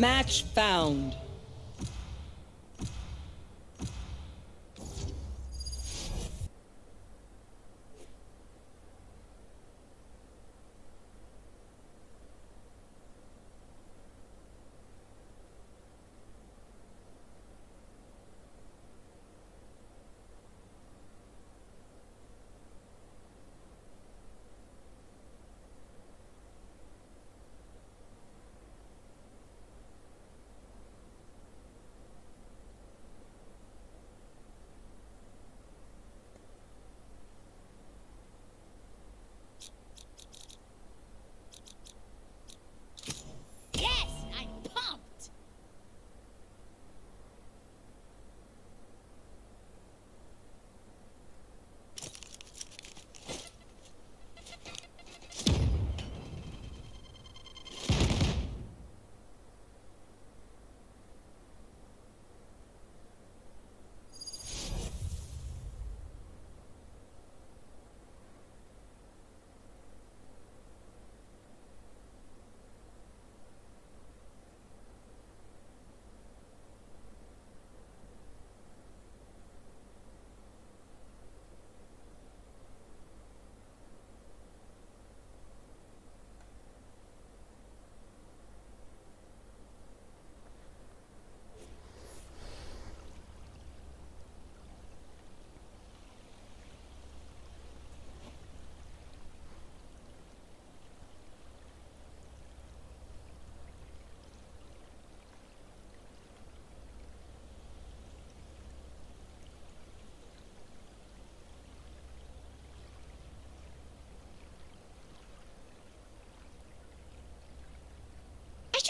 Match found.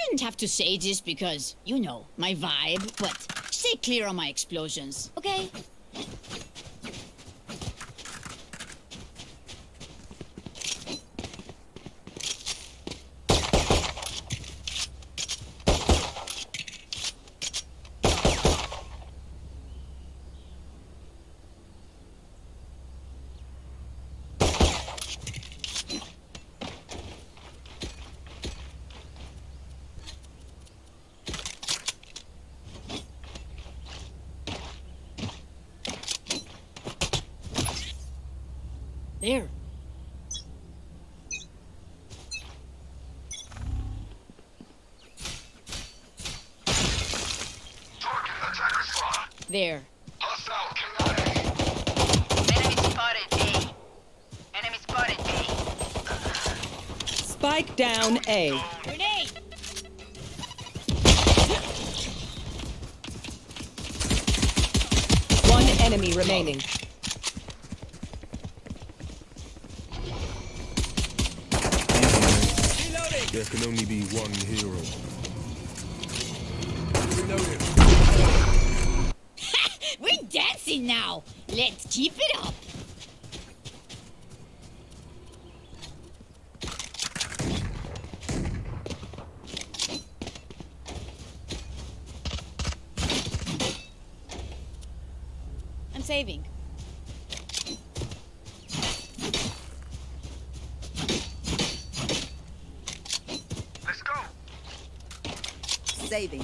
Shouldn't have to say this because, you know, my vibe, but stay clear on my explosions, okay? There. There. Enemy spotted A. Enemy spotted A. Spike down A. Grenade! One enemy remaining. There can only be one hero. We're dancing now! Let's keep it up! I'm saving. Saving.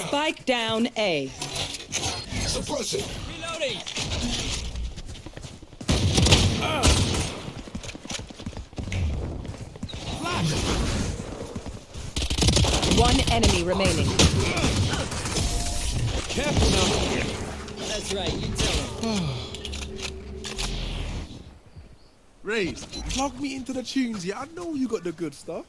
Spike down A. Suppress it. Reloading. One enemy remaining. Careful now. That's right, you tell him. Raze, plug me into the tunes, yeah? I know you got the good stuff.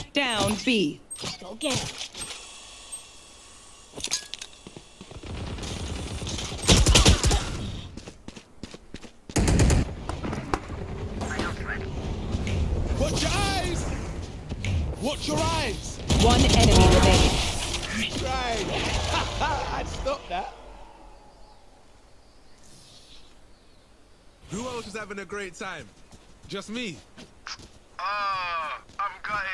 Spike down B. Go get him. Watch your eyes! Watch your eyes! One enemy remaining. Right. I'd stop that. Who else is having a great time? Just me. Ah, I'm gutted.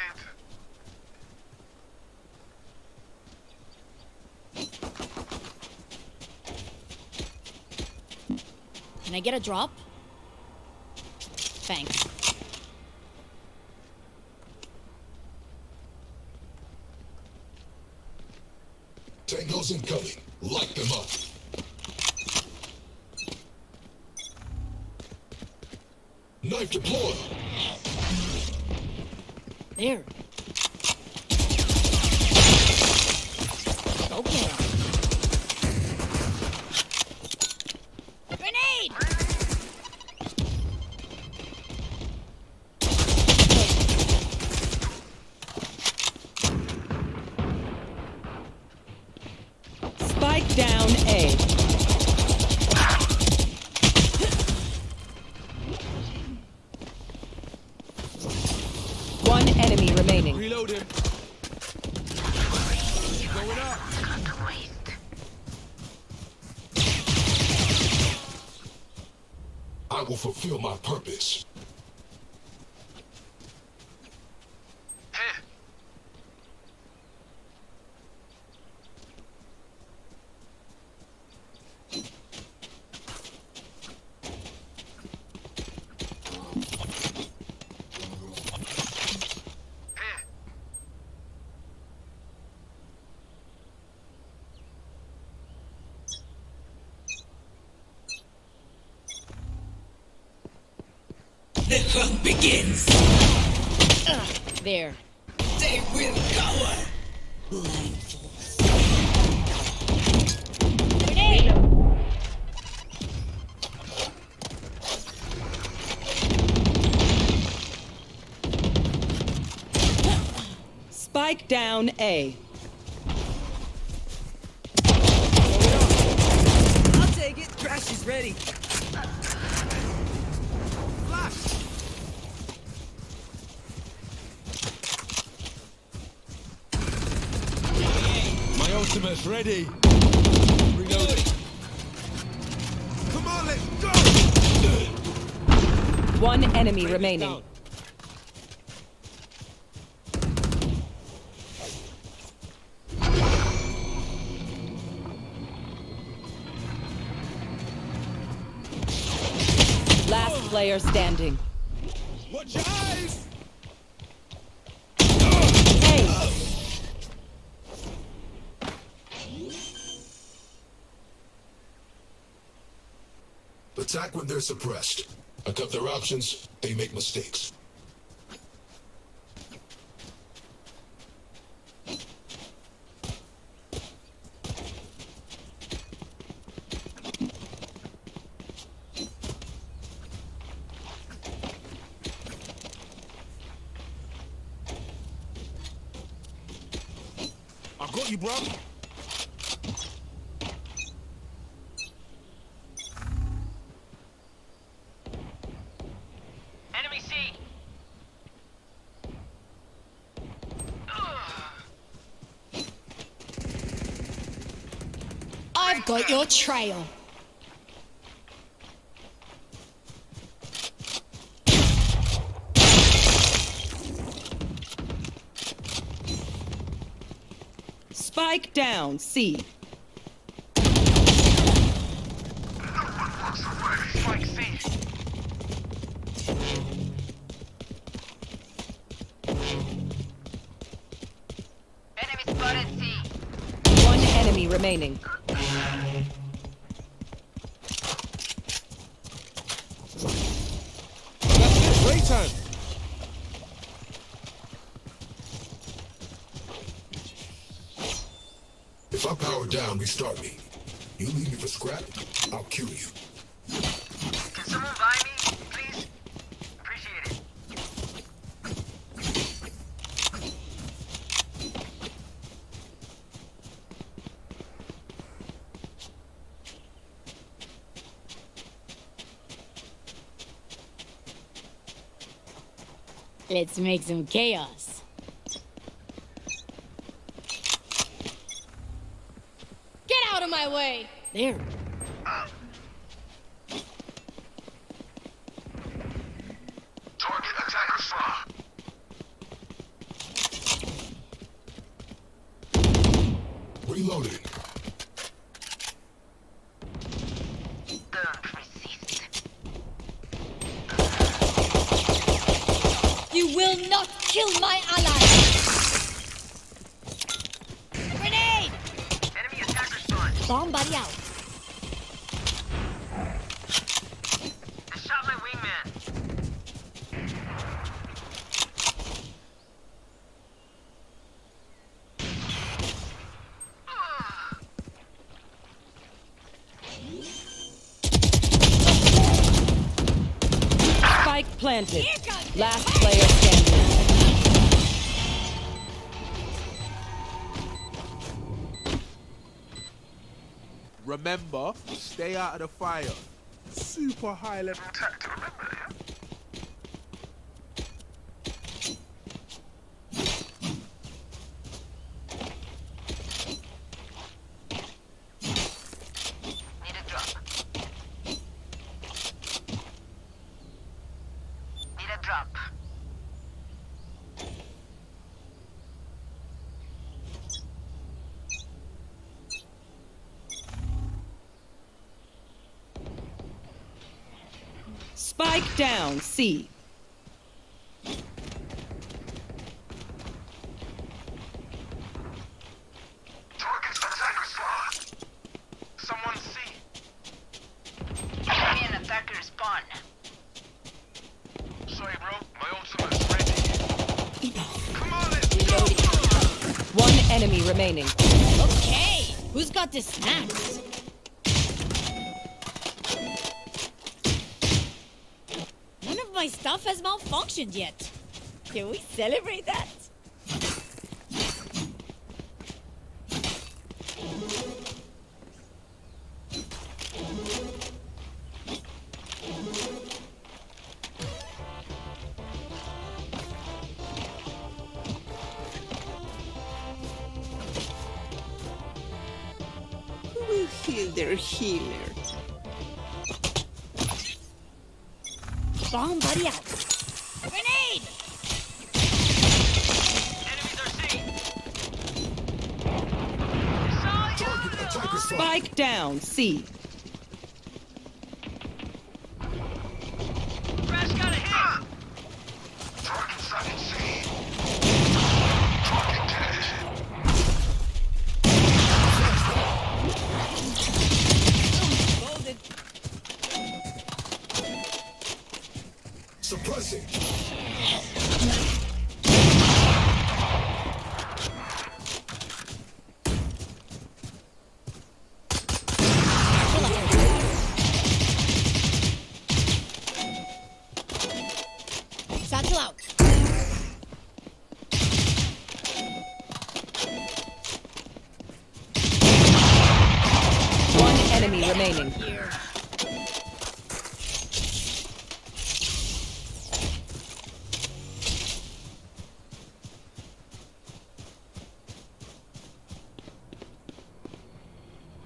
Can I get a drop? Thanks. Tangos incoming. Light them up. Knife deployed. There. Go get him. Grenade! Spike down A. One enemy remaining. Reload him. Going up. I will fulfill my purpose. Here. Here. The hunt begins. There. They will cower. Grenade! Spike down A. I'll take it. Crash is ready. Flash. My ultimate's ready. Reloading. Come on, let's go! One enemy Break this remaining. down. Last player standing. Watch your eyes! A. Attack when they're suppressed. I cut their options, they make mistakes. I got you, bro. Enemy C. I've got your trail. Spike down C. Spike C. Enemy spotted C. One enemy remaining. That's it. Great time. If I power down, restart me. You leave me for scrap, I'll kill you. Can someone buy me, please? Appreciate it. Let's make some chaos. Get out of my way! There. Target attacker spot. Reloading. Don't resist. You will not kill my ally! Grenade! Enemy attacker spawn. Bomb buddy out. I shot my wingman. Spike planted. Last player standing. Remember, stay out of the fire. Super high level. Attack to remember, yeah? Need a drop. Need a drop. Spike down, C. Target attacker spot. Someone see. Enemy and attacker spawn. Sorry, bro. My ultimate's ready. Come on, let's go. One enemy remaining. Okay, who's got the snacks? None of my stuff has malfunctioned yet. Can we celebrate that? Who will heal their healer? Bomb buddy out. Grenade! Enemies are C. Target attacker spot. Spike down, C. Crash got a hit. Target sighted C. Target dead. Golden. Suppressing. Satchel out. One enemy remaining. Here.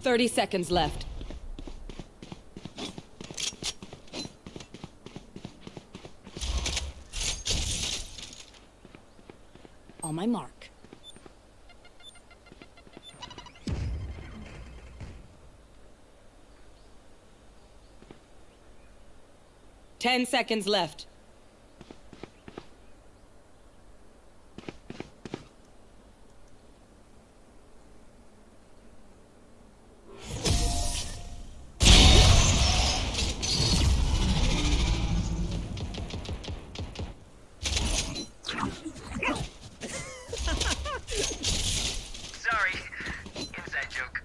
Thirty seconds left. On my mark. Ten seconds left. Sorry. Inside joke.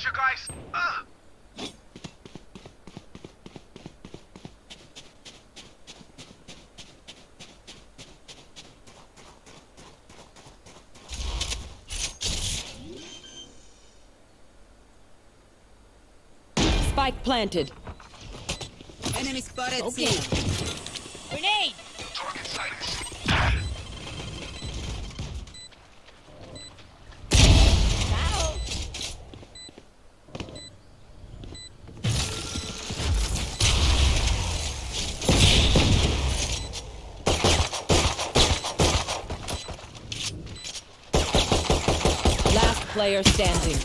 Gotcha, guys. Spike planted. Enemy spotted. Okay. C. Grenade! Target sighted. Ow! Last player standing.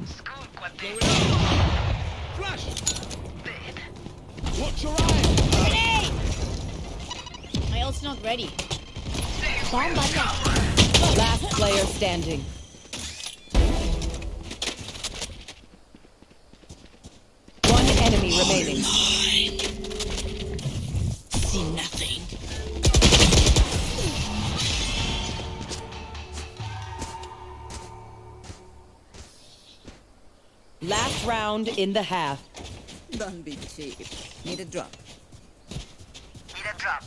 School cuate. Flash! Dead. Watch your eyes! Grenade! My ult's not ready. Bomb buddy. Last player standing. One enemy remaining. See nothing. Last round in the half. Don't be cheap. Need a drop. Need a drop.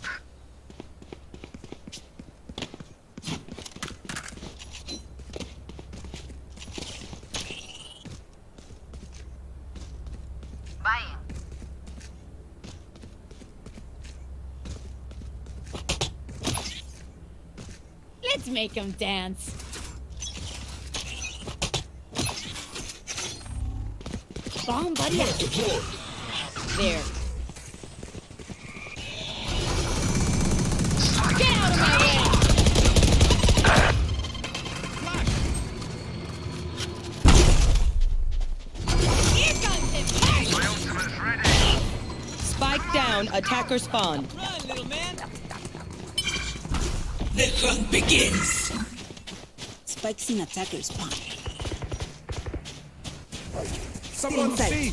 Buying. Let's make him dance. Bomb buddy. Deployed. There. Get out of my way! Here comes him! My ultimate's ready. Spike down, attacker spawn. Run, little man. The hunt begins. Spikes in attacker spawn. Someone Inside. see!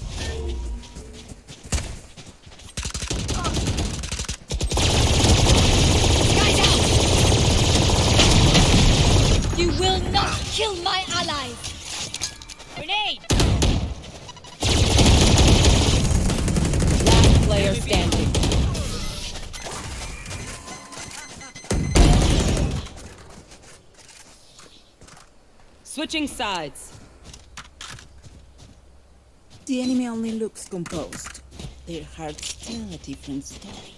Guys out! You will not kill my allies! Grenade! Last player standing. Switching sides. The enemy only looks composed. Their hearts tell a different story.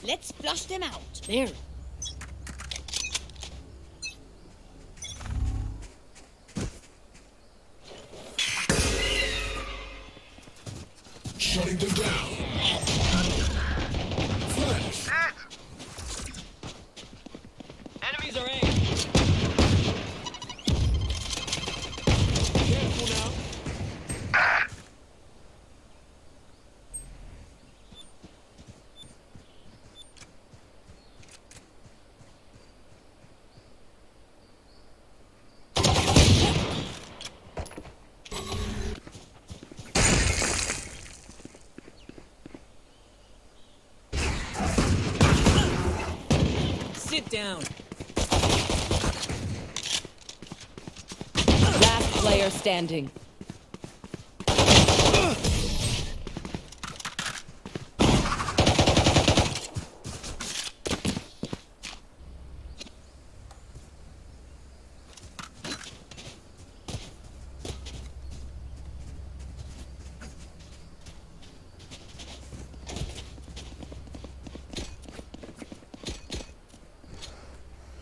Let's flush them out. There. Shutting them down. Flash. Dead. Enemies are A. Careful now. Get down. Last player standing.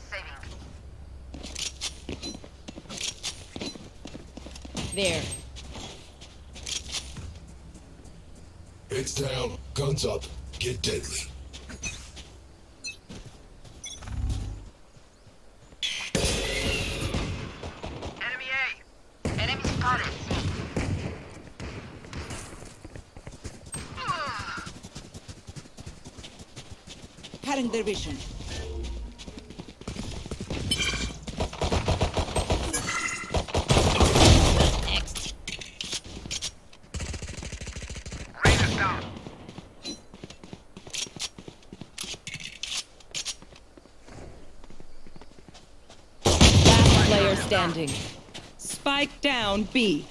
Saving. There. Heads down, guns up, get deadly. Enemy A. Enemy spotted. Cutting their vision. Next. Raiders down. Last player standing. Spike down B.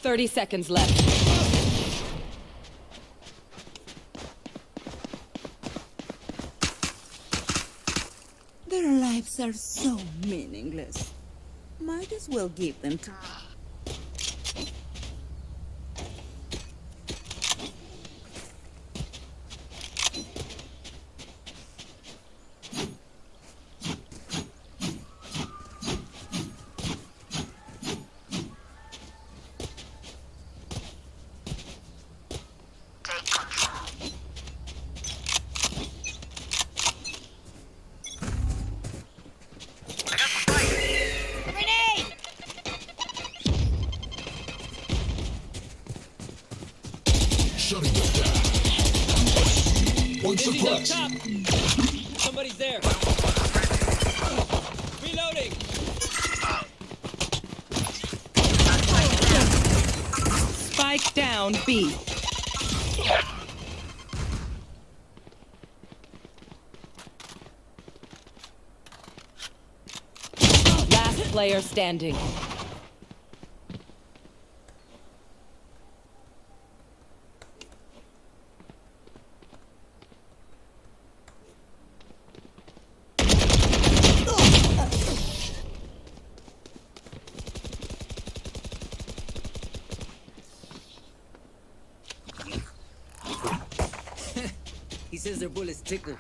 Thirty seconds left. Their lives are so meaningless. Might as well give them to. Take control. I got the spike. Grenade! Shutting them down. One Dizzy's up suppressed. top. Somebody's there. Reloading. Spike down B. Last player standing. He says their bullets tickle.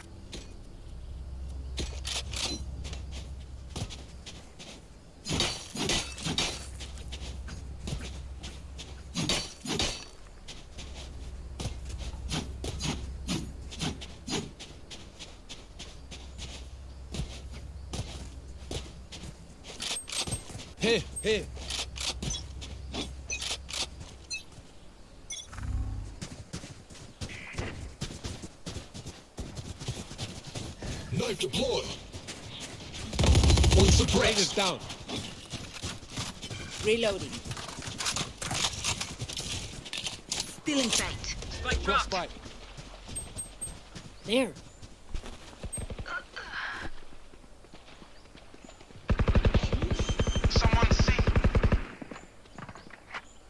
Here, here. Knife deployed. One Raiders suppressed. down. Reloading. Still in sight. Spike Drop dropped. spike. There. Someone see.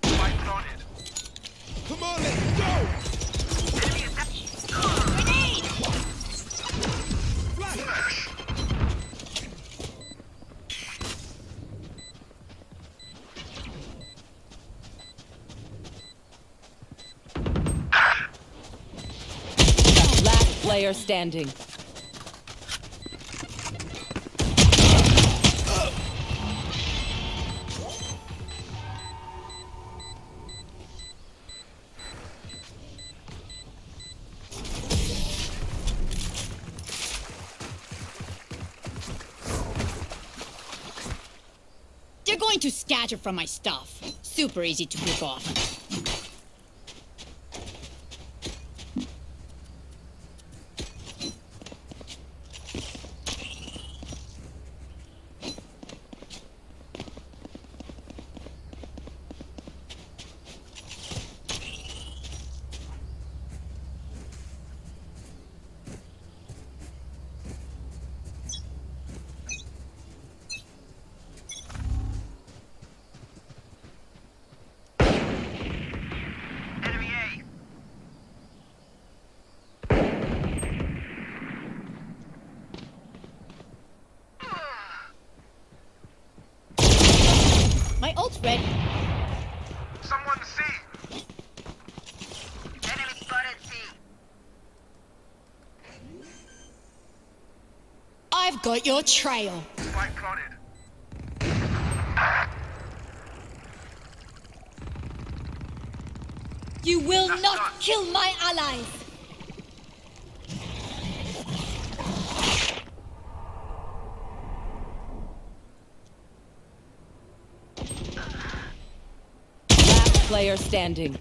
Spike planted. Come on, let's go. Enemy attack. Grenade! Flash. Last player standing. going to scatter from my stuff. Super easy to pick off. Enemy A. My ult's ready. Someone C. Enemy spotted C. I've got your trail. Spike plotted. You will not kill my allies. Last player standing.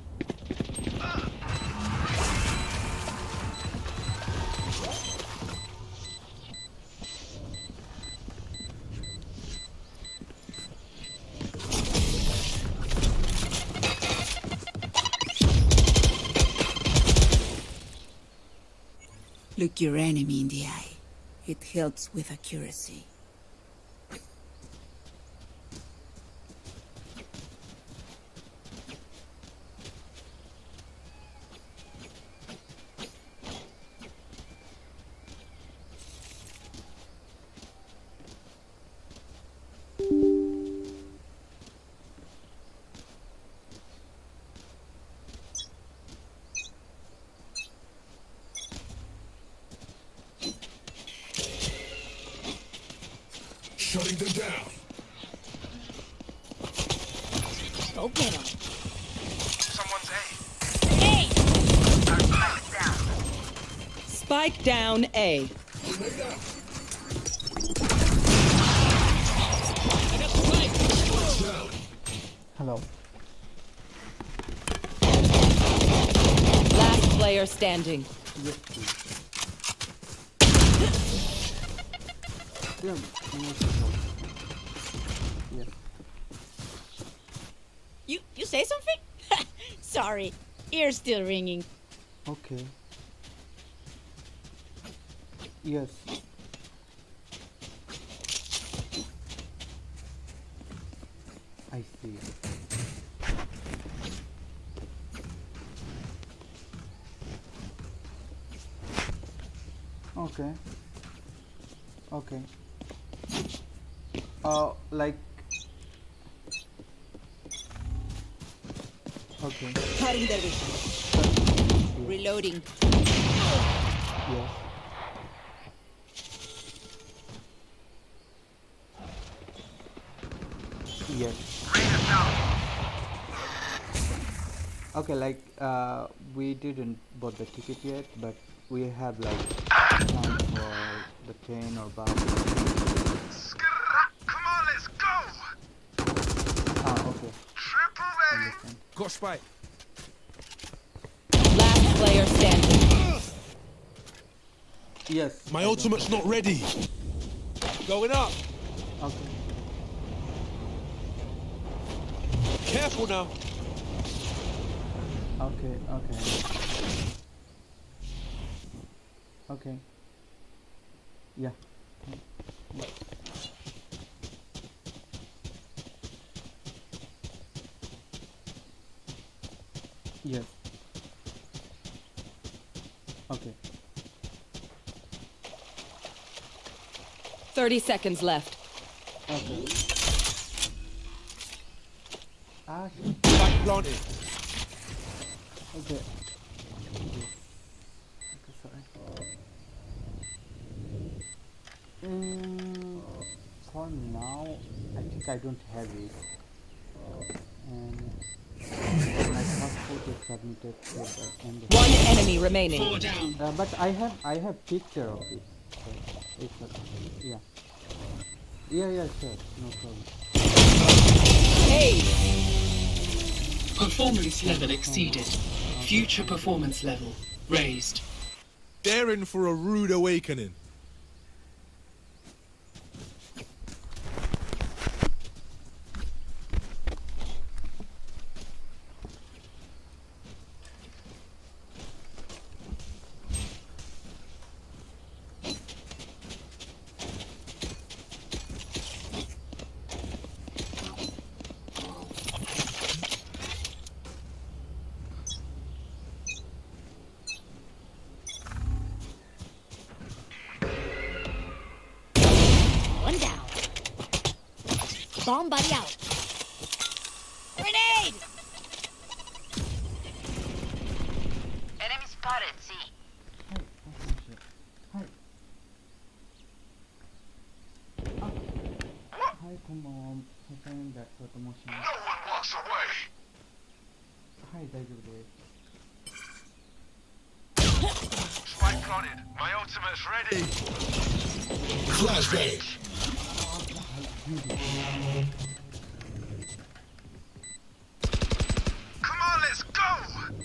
Look your enemy in the eye. It helps with accuracy. Shutting them down. Go get him. Someone's A. Hey! Spike down. Spike down A. Grenade out. I got the spike. Down. Hello. Last player standing. Yes, please. Yeah, yes. You say something? Sorry, ear's still ringing. Okay. Yes. I see. Okay. Okay. Like. Okay. Cutting their vision. Reloading. Yes. Yes. Okay, like we didn't bought the ticket yet, but we have like time for the train or bus. Come on, let's go. Ah, okay. Triple A. Understand. Got spike. Last player standing. Yes. My I got ultimate's that. not ready. Going up. Okay. Careful now. Okay. Okay. Okay. Yeah. Yes. Okay. 30 seconds left. Okay. Ah, Spike planted. okay. Okay, sorry. For now, I think I don't have it. And my passport is submitted to the end of One enemy remaining. but I have picture of it. So it's okay. Yeah. Yeah, sure. No problem. Hey, Performance level exceeded. Future performance level raised. They're in for a rude awakening. One down. Bomb buddy out. Grenade! Enemy spotted, C. はい、こんばんは。セカンダと申します。 No one walks away. はい、大丈夫です。 Spike planted. My ultimate's ready. Flashbang. Come on, let's go.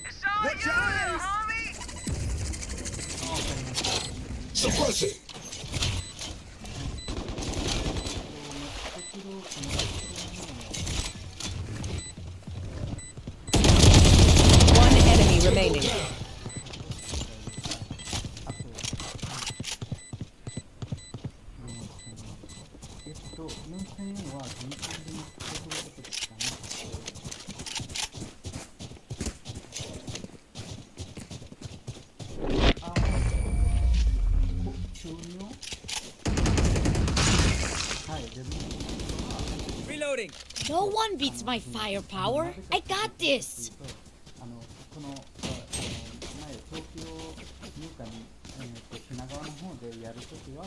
It's all yours, homie! Suppressing. one enemy remaining. Down. 4000円は現金で持ってくることですかね。ああ、収入はい、自分 Reloading. No one beats my firepower. I got this. この前、東京入荷に、品川の方でやるときは、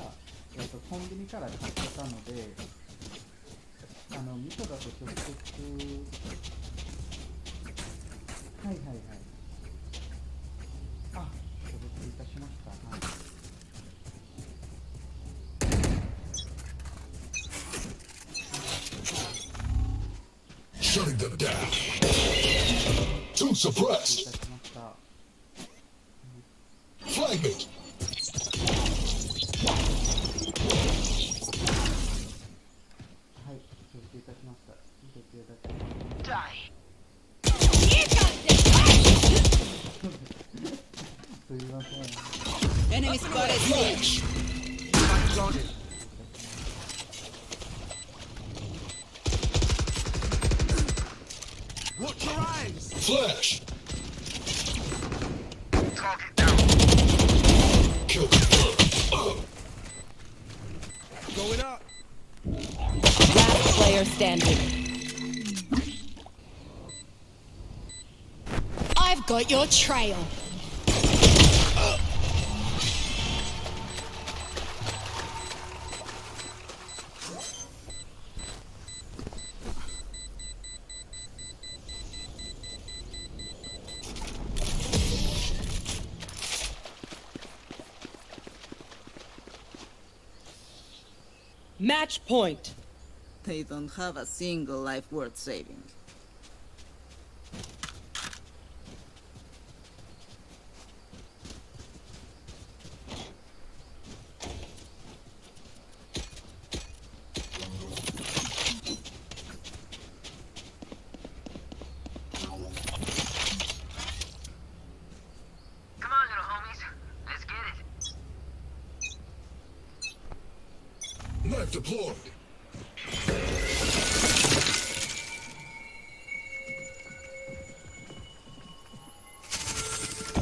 コンビニから買ってたので、味噌だと直接、はいはいはい。あ、所属いたしました。はい。 Shutting them down. Two suppressed. Flag me. Die. Enemy spotted. Flash. Spike planted. Watch your eyes. Flash. Target down. Kill confirmed. Going up. Last player standing. I've got your trail. Match point. They don't have a single life worth saving. Come on, little homies. Let's get it. Knife deployed.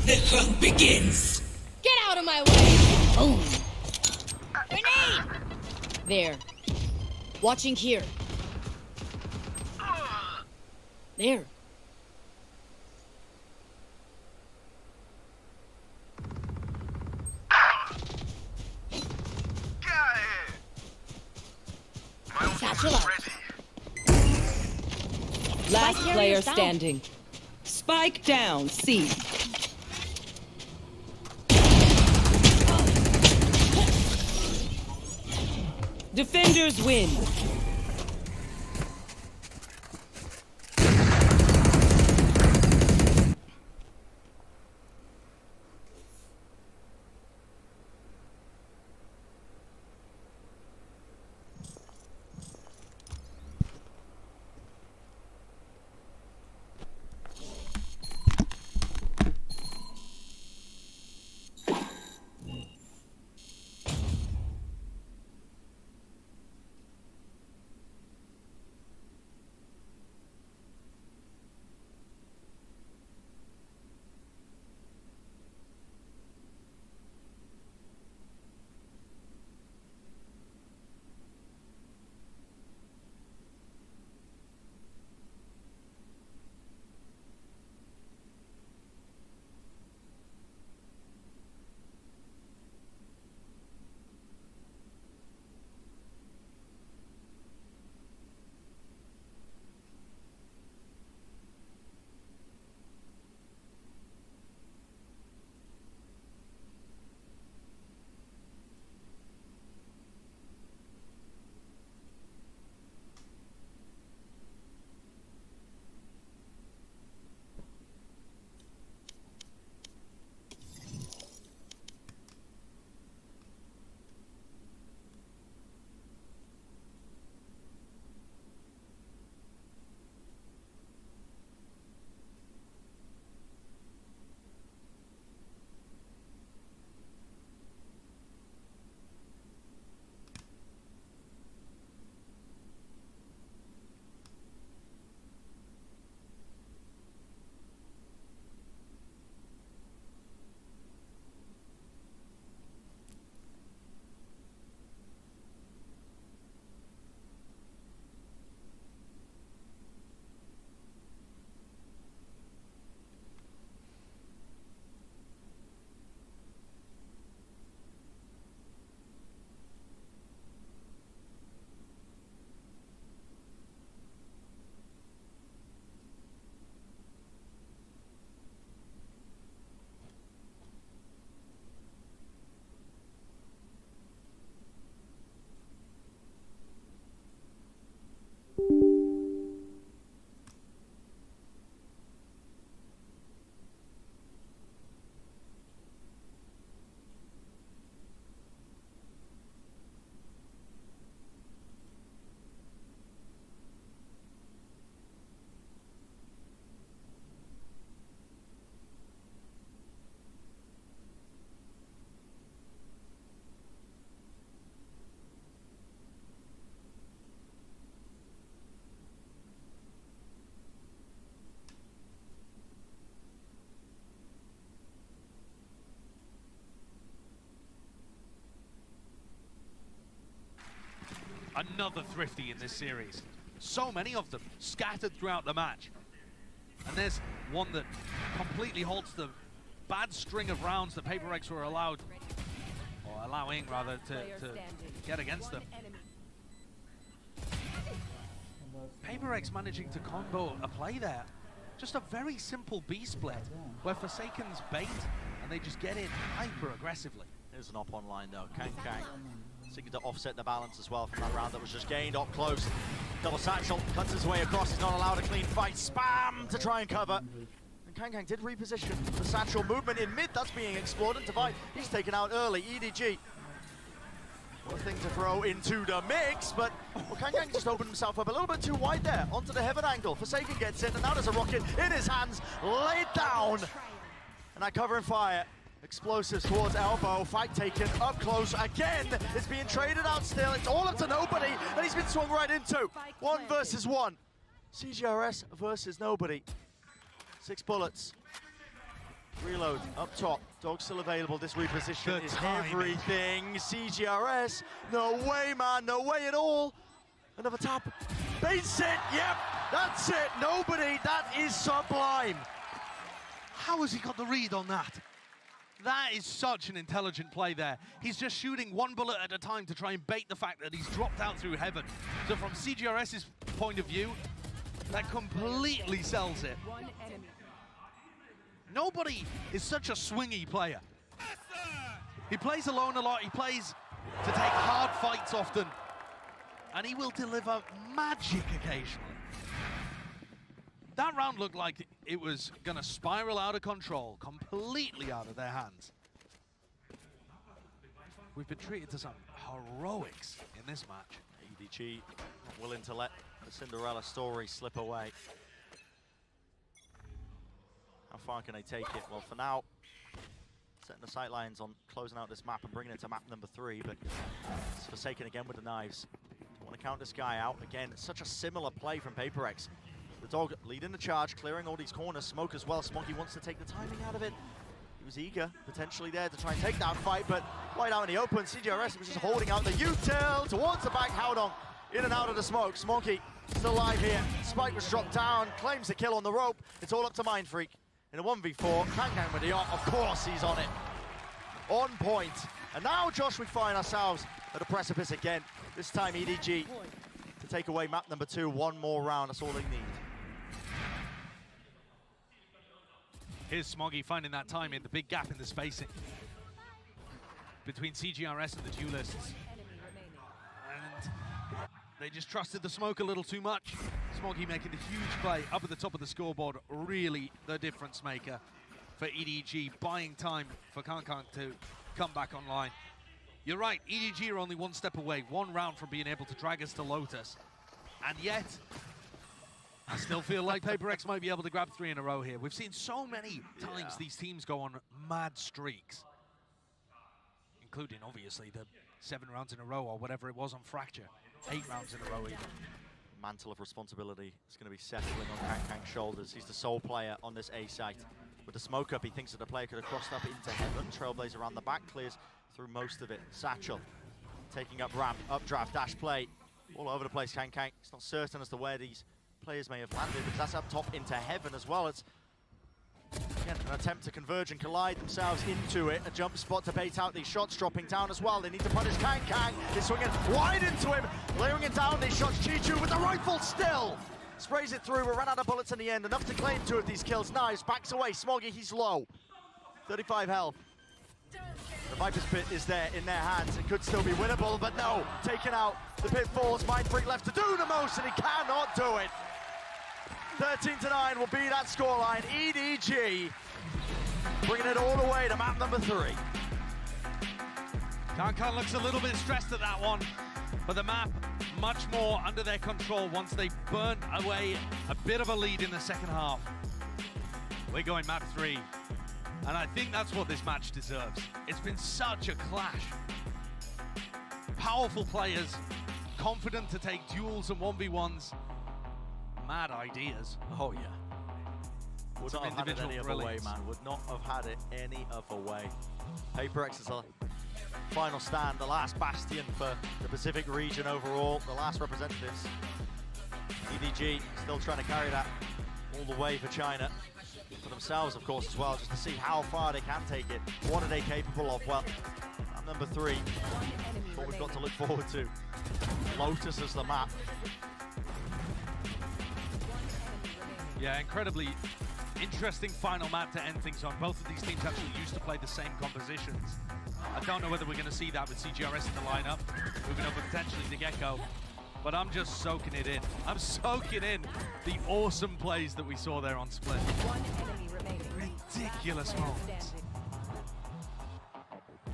The hunt begins. Get out of my way! Boom! Grenade! There. Watching here. There. Get out of here. My Satchel ultimate's out. ready. Last carrier's player down. standing. Spike down. C. Defenders win. another thrifty in this series. So many of them scattered throughout the match. And there's one that completely halts the bad string of rounds that Paper Rex were allowed, or allowing rather, to get against them. Paper Rex managing to combo a play there. Just a very simple B split where Forsaken's bait and they just get in hyper aggressively. There's an op online though. Kang seeking to offset the balance as well from that round that was just gained up close. Double satchel, cuts his way across, he's not allowed a clean fight. Spam to try and cover. And Kang did reposition the satchel movement in mid, that's being explored, and Divide, he's taken out early. EDG. One thing to throw into the mix, but well, Kang just opened himself up a little bit too wide there, onto the heaven angle. Forsaken gets in, and now there's a rocket in his hands, laid down. And that covering fire. Explosives towards elbow, fight taken up close again. It's being traded out still. It's all up to nobody, and he's been swung right into. 1 versus 1. CGRS versus nobody. 6 bullets. Reload up top. Dog still available. This reposition is everything. CGRS. No way, man. No way at all. Another tap. Baits it. Yep. That's it. Nobody. That is sublime. How has he got the read on that? That is such an intelligent play there. He's just shooting 1 bullet at a time to try and bait the fact that he's dropped out through heaven. So from CGRS's point of view, that completely sells it. Nobody is such a swingy player. He plays alone a lot, he plays to take hard fights often, and he will deliver magic occasionally. That round looked like it was gonna spiral out of control, completely out of their hands. We've been treated to some heroics in this match. EDG not willing to let the Cinderella story slip away. How far can they take it? Well, for now, setting the sight lines on closing out this map and bringing it to map number 3, but it's Forsaken again with the knives. Don't want to count this guy out. Again, such a similar play from Paper Rex. The dog leading the charge, clearing all these corners. Smoke as well. Smoky wants to take the timing out of it. He was eager, potentially there to try and take that fight, but right out in the open, CGRS was just holding out the util towards the back. Howdong in and out of the smoke. Smoky still alive here. Spike was dropped down, claims the kill on the rope. It's all up to Mind Freak. In a 1v4, Kang with the op, of course he's on it. On point. And now, Josh, we find ourselves at a precipice again. This time EDG to take away map number 2. 1 more round, that's all they need. Here's Smoggy finding that time in the big gap in the spacing between CGRS and the duelists. And they just trusted the smoke a little too much. Smoggy making the huge play up at the top of the scoreboard, really the difference maker for EDG, buying time for Kang to come back online. You're right, EDG are only 1 step away, 1 round from being able to drag us to Lotus. And yet, I still feel like Paper Rex might be able to grab 3 in a row here. We've seen so many times these teams go on mad streaks, including, obviously, the 7 rounds in a row or whatever it was on Fracture. 8 rounds in a row even. Mantle of responsibility is going to be settling on Kang's shoulders. He's the sole player on this A site. With the smoke up, he thinks that the player could have crossed up into heaven. Trailblazer around the back, clears through most of it. Satchel taking up ramp, updraft, dash play. All over the place, Kang. It's not certain as to where these players may have landed, because that's up top into heaven as well. It's again an attempt to converge and collide themselves into it. A jump spot to bait out these shots, dropping down as well. They need to punish Kang. Is swinging wide into him, layering it down. These shots, Chichu with the rifle still sprays it through. We ran out of bullets in the end, enough to claim 2 of these kills. Knives backs away. Smoggy, he's low, 35 health. The Viper's Pit is there in their hands. It could still be winnable, but no, taken out. The pit falls. Mind Freak left to do the most, and he cannot do it. 13-9 will be that scoreline. EDG bringing it all the way to map number 3. Kang looks a little bit stressed at that one, but the map much more under their control once they burnt away a bit of a lead in the second half. We're going map 3, and I think that's what this match deserves. It's been such a clash. Powerful players, confident to take duels and 1v1s. Mad ideas. Oh yeah. Would not have had it any other way, man. Would not have had it any other way. Paper Rex is a final stand, the last bastion for the Pacific region overall, the last representatives. EDG still trying to carry that all the way for China, for themselves of course as well, just to see how far they can take it. What are they capable of? Well, at number 3, what we've got to look forward to. Lotus as the map. Yeah, incredibly interesting final map to end things on. Both of these teams actually used to play the same compositions. I don't know whether we're going to see that with CGRS in the lineup, moving over potentially to Gecko, but I'm just soaking it in. I'm soaking in the awesome plays that we saw there on Split. One enemy remaining. Ridiculous moments.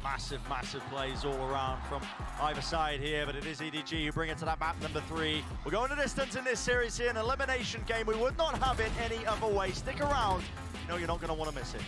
Massive, massive plays all around from either side here, but it is EDG who bring it to that map number 3. We're going the distance in this series here, an elimination game. We would not have it any other way. Stick around. You know you're not going to want to miss it.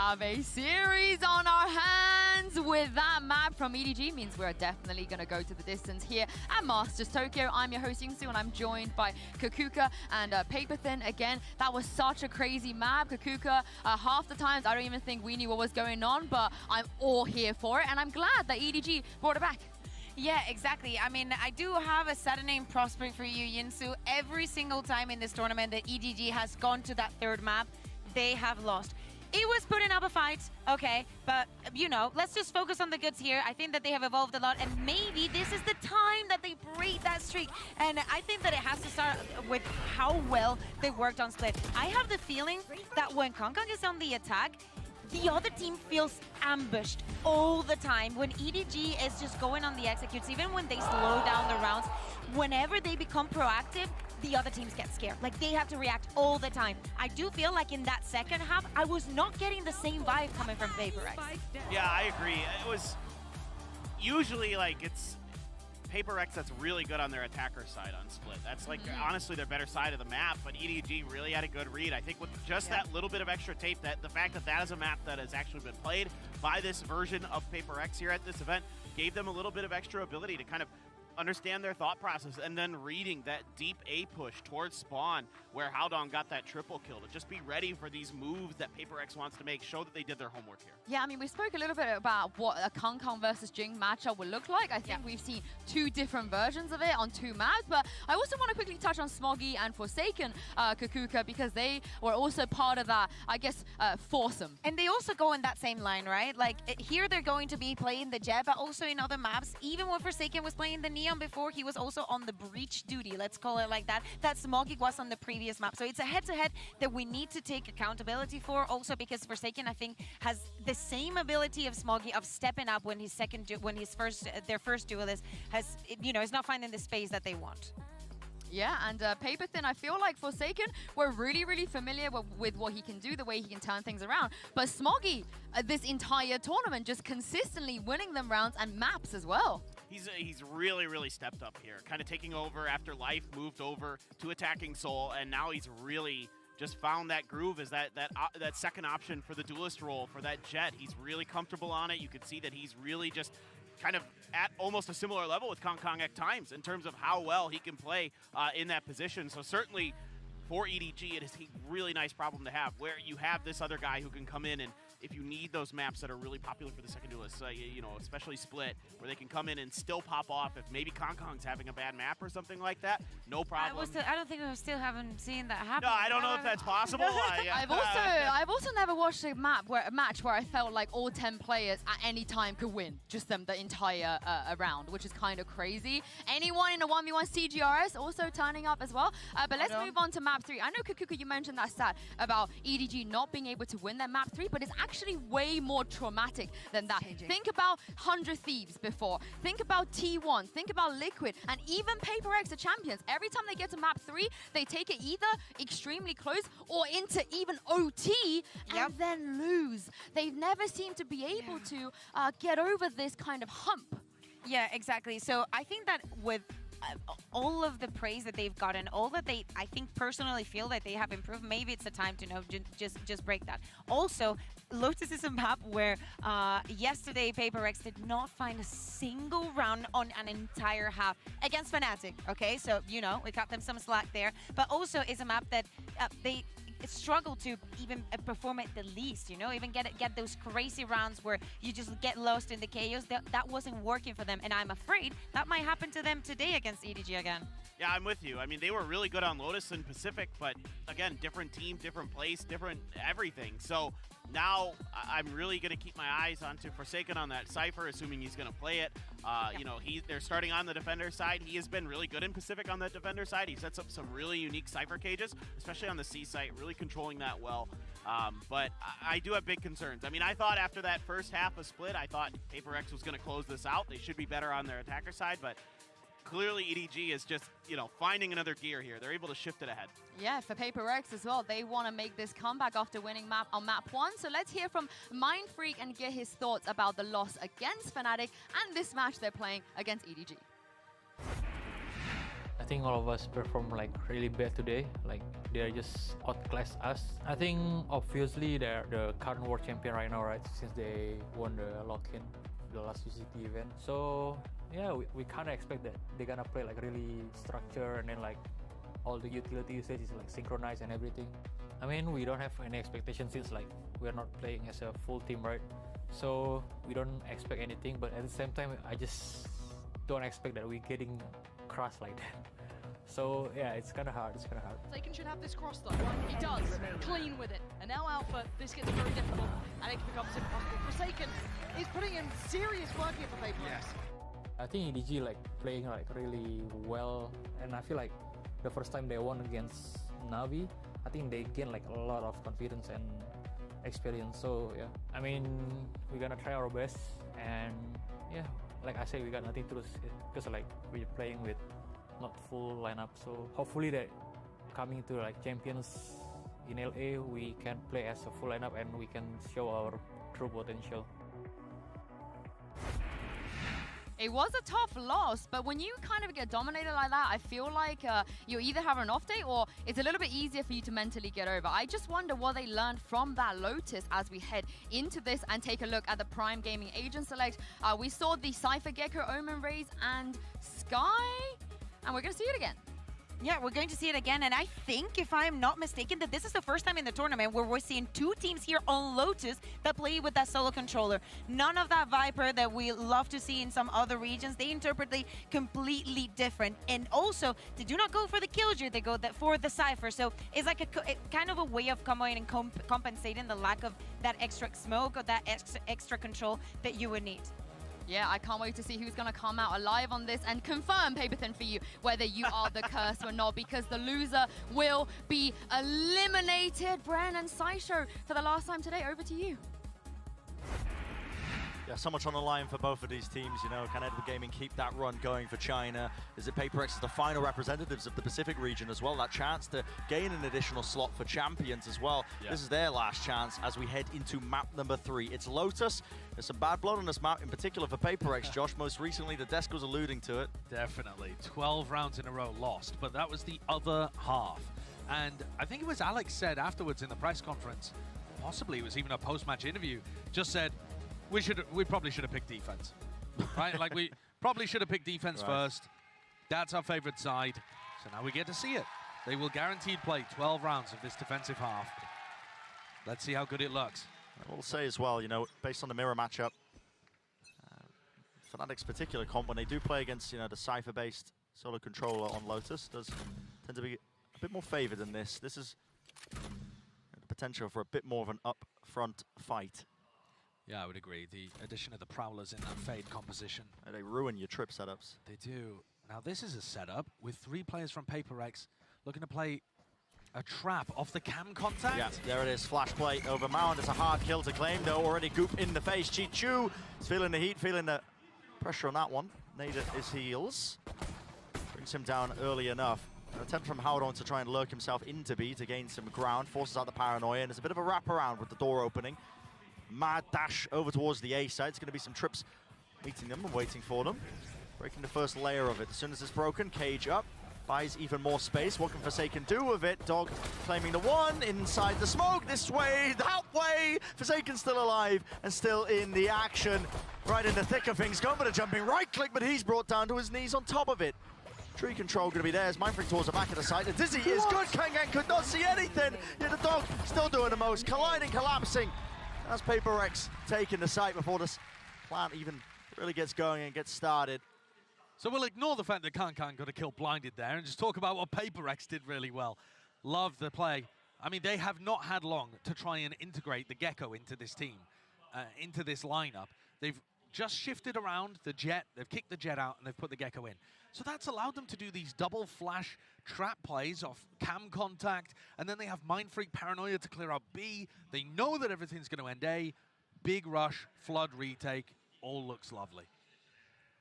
have a series on our hands with that map from EDG. Means we're definitely going to go to the distance here at Masters Tokyo. I'm your host Yingsu, and I'm joined by Kakuka and Paperthin. Again, that was such a crazy map. Kakuka, half the times I don't even think we knew what was going on, but I'm all here for it, and I'm glad that EDG brought it back. Yeah, exactly. I mean, I do have a saddening prospect for you, Yinsu. Every single time in this tournament that EDG has gone to that third map, they have lost. It was putting up a fight, okay, but, you know, let's just focus on the goods here. I think that they have evolved a lot, and maybe this is the time that they break that streak. And I think that it has to start with how well they worked on Split. I have the feeling that when Kong is on the attack, the other team feels ambushed all the time. When EDG is just going on the executes, even when they slow down the rounds, whenever they become proactive, the other teams get scared. Like, they have to react all the time. I do feel like in that second half, I was not getting the same vibe coming from PaperX. Yeah, I agree. It was usually like it's PaperX that's really good on their attacker side on Split. That's like honestly their better side of the map, but EDG really had a good read. I think with just that little bit of extra tape, that the fact that that is a map that has actually been played by this version of PaperX here at this event gave them a little bit of extra ability to kind of understand their thought process, and then reading that deep A push towards spawn where Haldong got that triple kill, to just be ready for these moves that PaperX wants to make, show that they did their homework here. Yeah, I mean, we spoke a little bit about what a Kong versus Jing matchup would look like. I think we've seen two different versions of it on two maps, but I also want to quickly touch on Smoggy and Forsaken, Kakuka, because they were also part of that, I guess, foursome. And they also go in that same line, right? Like, here they're going to be playing the Jet, but also in other maps, even when Forsaken was playing the Neon before, he was also on the breach duty, let's call it like that. That Smoggy was on the previous map. So it's a head-to-head that we need to take accountability for, also because Forsaken, I think, has the same ability of Smoggy of stepping up when his their first duelist has, you know, is not finding the space that they want. Yeah, and Paperthin, I feel like Forsaken, we're really, really familiar with what he can do, the way he can turn things around. But Smoggy, this entire tournament, just consistently winning them rounds and maps as well. He's really, really stepped up here, kind of taking over after Life moved over to attacking Soul, and now he's really just found that groove as that second option for the duelist role for that Jet. He's really comfortable on it. You can see that he's really just kind of at almost a similar level with Kong at times in terms of how well he can play in that position. So certainly for EDG, it is a really nice problem to have, where you have this other guy who can come in, and if you need those maps that are really popular for the second duelists, you know, especially Split, where they can come in and still pop off if maybe Kong's having a bad map or something like that, no problem. I don't think we still haven't seen that happen. No, I don't know if that's possible. I've also never watched a match where I felt like all 10 players at any time could win, just them the entire round, which is kind of crazy. Anyone in a 1v1 CGRS also turning up as well. But let's move on to map 3. I know, Kakuka, you mentioned that stat about EDG not being able to win their map 3, but it's actually way more traumatic than that. Think about 100 Thieves before. Think about T1. Think about Liquid. And even PaperX, the champions. Every time they get to map 3, they take it either extremely close or into even OT and then lose. They've never seemed to be able to get over this kind of hump. Yeah, exactly. So I think that with all of the praise that they've gotten, all that they, I think personally feel that they have improved, maybe it's a time to know, just break that. Also, Lotus is a map where yesterday PaperX did not find a single round on an entire half against Fnatic, okay? So, you know, we cut them some slack there. But also it's a map that they struggle to even perform at the least, you know, even get those crazy rounds where you just get lost in the chaos. That wasn't working for them, and I'm afraid that might happen to them today against EDG again. Yeah, I'm with you. I mean, they were really good on Lotus and Pacific, but again, different team, different place, different everything. So now I'm really going to keep my eyes onto Forsaken on that Cypher, assuming he's going to play it. You know, they're starting on the defender side. He has been really good in Pacific on the defender side. He sets up some really unique Cypher cages, especially on the C site, really controlling that well. But I do have big concerns. I mean, I thought after that first half of Split, I thought PaperX was going to close this out. They should be better on their attacker side, but clearly EDG is just, you know, finding another gear here. They're able to shift it ahead. Yeah, for PaperX as well. They want to make this comeback after winning on map 1. So let's hear from Mindfreak and get his thoughts about the loss against Fnatic and this match they're playing against EDG. I think all of us performed like really bad today. Like they just outclassed us. I think obviously they're the current world champion right now, right? Since they won the lock-in, the last UCT event. So yeah, we kind of expect that they're gonna play like really structured, and then like all the utility usage is like synchronized and everything. I mean, we don't have any expectations since like we're not playing as a full team, right? So we don't expect anything, but at the same time, I just don't expect that we're getting crushed like that. So yeah, it's kind of hard. It's kind of hard. Forsaken should have this cross though. He does. Clean with it. And now Alpha, this gets very difficult, and it becomes impossible. Forsaken is putting in serious work here for Paper. Yes. I think EDG like playing like really well, and I feel like the first time they won against Navi, I think they gained like a lot of confidence and experience. So yeah, I mean, we're gonna try our best, and yeah, like I say, we got nothing to lose because like we're playing with not full lineup. So hopefully that coming to like champions in LA, we can play as a full lineup and we can show our true potential. It was a tough loss, but when you kind of get dominated like that, I feel like you either have an off day or it's a little bit easier for you to mentally get over. I just wonder what they learned from that Lotus as we head into this and take a look at the Prime Gaming Agent Select. We saw the Cypher Gecko, Omen Rays, and Sky, and we're going to see it again. Yeah, we're going to see it again, and I think, if I'm not mistaken, that this is the first time in the tournament where we're seeing two teams here on Lotus that play with that solo controller. None of that Viper that we love to see in some other regions. They interpret it completely different. And also, they do not go for the Killjoy, they go for the Cypher. So it's like a kind of a way of coming and compensating the lack of that extra smoke or that extra control that you would need. Yeah, I can't wait to see who's going to come out alive on this and confirm, Paperthin, for you, whether you are the curse or not, because the loser will be eliminated. Bren and Saisho, for the last time today, over to you. Yeah, so much on the line for both of these teams, you know. Can Edward Gaming keep that run going for China? Is it PaperX as the final representatives of the Pacific region as well? That chance to gain an additional slot for champions as well. Yeah. This is their last chance as we head into map number 3. It's Lotus. There's some bad blood on this map, in particular for PaperX, Josh. Most recently, the desk was alluding to it. Definitely. 12 rounds in a row lost, but that was the other half. And I think it was Alex said afterwards in the press conference, possibly it was even a post-match interview, just said, we probably should have picked defense, right? Like we probably should have picked defense first. That's our favorite side. So now we get to see it. They will guaranteed play 12 rounds of this defensive half. Let's see how good it looks. I will say as well, you know, based on the mirror matchup, Fnatic's particular comp, when they do play against, you know, the Cypher-based solo controller on Lotus, does tend to be a bit more favored than this. This is the potential for a bit more of an up-front fight. Yeah, I would agree. The addition of the Prowlers in that Fade composition. And they ruin your trip setups. They do. Now this is a setup with 3 players from PaperX looking to play a trap off the cam contact. Yeah, there it is. Flash play over Mound. It's a hard kill to claim, though. Already Goop in the face. Chi-Chu is feeling the heat, feeling the pressure on that one. Nada is heals. Brings him down early enough. An attempt from Howdon to try and lurk himself into B to gain some ground. Forces out the paranoia, and there's a bit of a wraparound with the door opening. Mad dash over towards the A side. It's going to be some trips meeting them and waiting for them. Breaking the first layer of it. As soon as it's broken, Cage up. Buys even more space. What can Forsaken do with it? Dog claiming the one. Inside the smoke. This way, that way. Forsaken still alive and still in the action. Right in the thick of things. Going for the jumping right click, but he's brought down to his knees on top of it. Tree control going to be theirs. Mindfreak towards the back of the site. The Dizzy is good. Kangan could not see anything. Yet the dog still doing the most. Colliding, collapsing. That's PaperX taking the site before this plant even really gets going and gets started. So we'll ignore the fact that Kankan got a kill blinded there and just talk about what PaperX did really well. Love the play. I mean, they have not had long to try and integrate the Gecko into this team, into this lineup. They've just shifted around the Jet, they've kicked the Jet out, and they've put the Gecko in. So that's allowed them to do these double flash trap plays off cam contact, and then they have Mindfreak Paranoia to clear out B. They know that everything's going to end A. Big rush, flood retake, all looks lovely.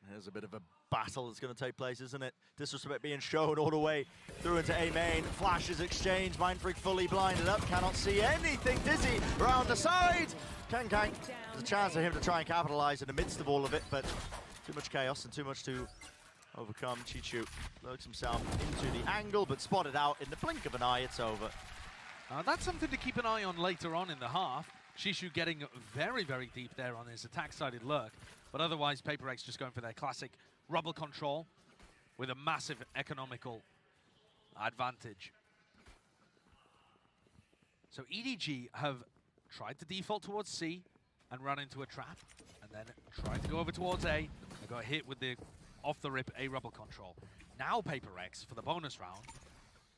There's a bit of a battle that's going to take place, isn't it? Disrespect being shown all the way through into A main. Flashes exchange. Mindfreak fully blinded up. Cannot see anything. Dizzy around the side. Kang, there's a chance for him to try and capitalize in the midst of all of it, but too much chaos and too much to overcome. Chi-Chu lurks himself into the angle, but spotted out in the blink of an eye. It's over. That's something to keep an eye on later on in the half. Shishu getting very, very deep there on his attack-sided lurk, but otherwise PaperX just going for their classic rubble control with a massive economical advantage. So EDG have tried to default towards C and run into a trap, and then tried to go over towards A. They got hit with the off the rip A rubble control. Now Paper Rex, for the bonus round,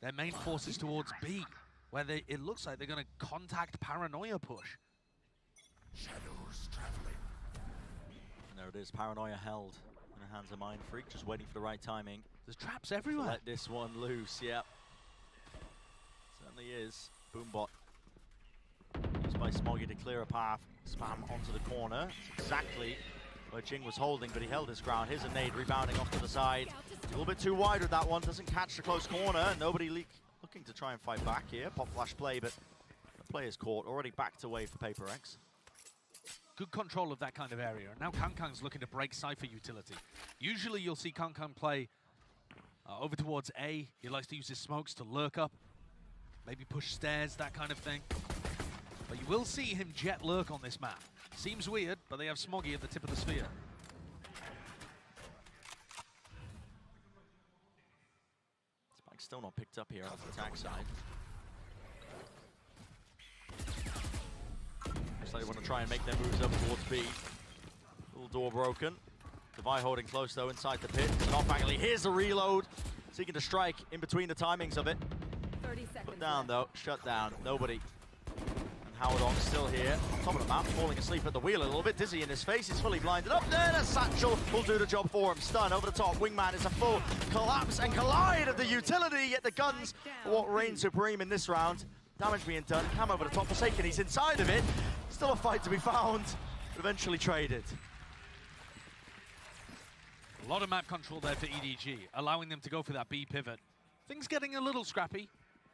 their main force is towards B, where it looks like they're going to contact Paranoia push. Shadows traveling. And there it is, Paranoia held in the hands of Mind Freak, just waiting for the right timing. There's traps everywhere. Let this one loose, yeah. Certainly is. Boombot used by Smoggy to clear a path. Spam onto the corner. It's exactly where Jing was holding, but he held his ground. Here's a nade rebounding off to the side. A little bit too wide with that one. Doesn't catch the close corner. Nobody looking to try and fight back here. Pop flash play, but the play is caught. Already backed away for Paper Rex. Good control of that kind of area. And now Kankang's looking to break Cypher utility. Usually you'll see Kankang play over towards A. He likes to use his smokes to lurk up, maybe push stairs, that kind of thing. But you will see him jet lurk on this map. Seems weird, but they have Smoggy at the tip of the sphere. Spike's still not picked up here on the attack side. Looks like they want to try and make their moves up towards B. Little door broken. Devi holding close though inside the pit. It's an off angle. Here's the reload. Seeking to strike in between the timings of it. 30 seconds Put down left. though. Shut down. Nobody. And Howardong still here. Top of the map. Falling asleep at the wheel a little bit. Dizzy in his face. He's fully blinded up there. A satchel will do the job for him. Stun over the top. Wingman is a full collapse and collide of the utility. Yet the guns are what reigns supreme in this round. Damage being done. Cam over the top. Forsaken. He's inside of it. Still a fight to be found. But eventually traded. A lot of map control there for EDG, allowing them to go for that B pivot. Things getting a little scrappy,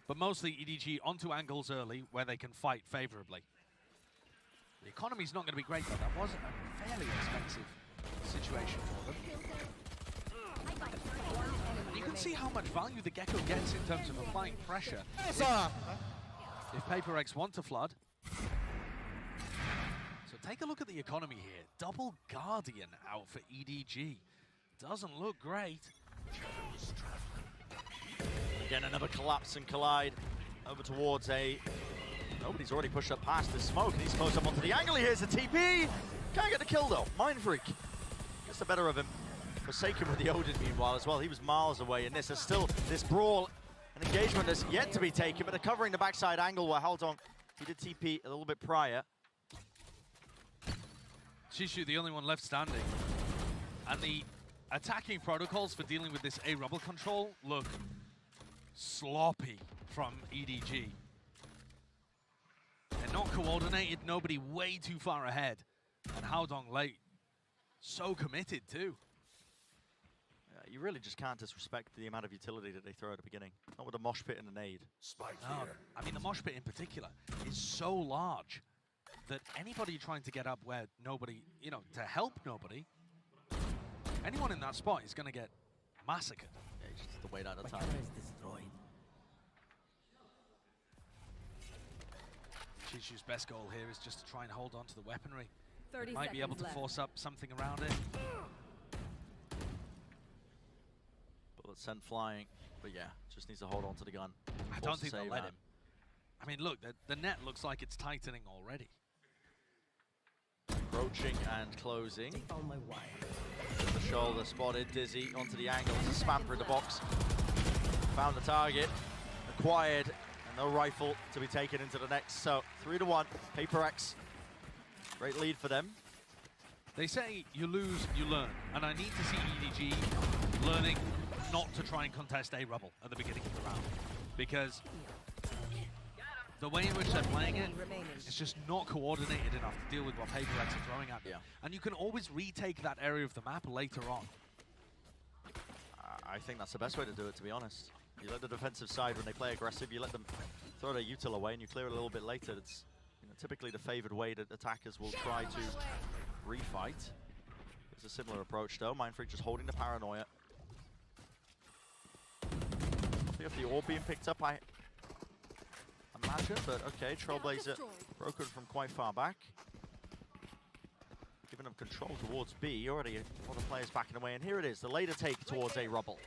but mostly EDG onto angles early where they can fight favorably. The economy's not going to be great, but that was a fairly expensive situation for them. You can see how much value the Gecko gets in terms of applying pressure. If Paper X want to flood. So take a look at the economy here. Double Guardian out for EDG. Doesn't look great. Again, another collapse and collide over towards A. Nobody's already pushed up past the smoke, and he's close up onto the angle. Here's the TP. Can't get the kill though. Mind Freak gets the better of him. Forsaken with the Odin meanwhile as well. He was miles away, and this is still this brawl. An engagement that's yet to be taken, but they're covering the backside angle where Haldong, he did TP a little bit prior. Shishu, the only one left standing. And the attacking protocols for dealing with this A rubble control look sloppy from EDG. They're not coordinated, nobody way too far ahead. And Howdong late, so committed too. You really just can't disrespect the amount of utility that they throw at the beginning. Not with a mosh pit and a nade. No, I mean, the mosh pit in particular is so large that anybody trying to get up where nobody, you know, to help nobody, anyone in that spot is going to get massacred. Yeah, you just have to wait out of time. Is destroyed. Chishu's best goal here is just to try and hold on to the weaponry. 30 Might be able seconds to left. force up something around it. Bullet sent flying, but yeah, just needs to hold on to the gun. I don't think they'll let him. I mean, look, the net looks like it's tightening already. Approaching and closing. On my wire. The shoulder spotted, Dizzy onto the angle. There's a spamper in the box. Found the target, acquired, and no rifle to be taken into the next. So 3-1, Paper X. Great lead for them. They say you lose, you learn. And I need to see EDG learning not to try and contest A rubble at the beginning of the round. Because the way in which they're playing it, it's just not coordinated enough to deal with what Paper X are throwing at them. Yeah. And you can always retake that area of the map later on. I think that's the best way to do it, to be honest. You let the defensive side, when they play aggressive, you let them throw their util away and you clear it a little bit later. It's typically the favored way that attackers will try to refight. It's a similar approach though. Mind Freak just holding the paranoia. If the orb being picked up, I imagine, but okay, Trailblazer broken from quite far back. Giving them control towards B, already a lot of players backing away, and here it is, the later take towards A rubble.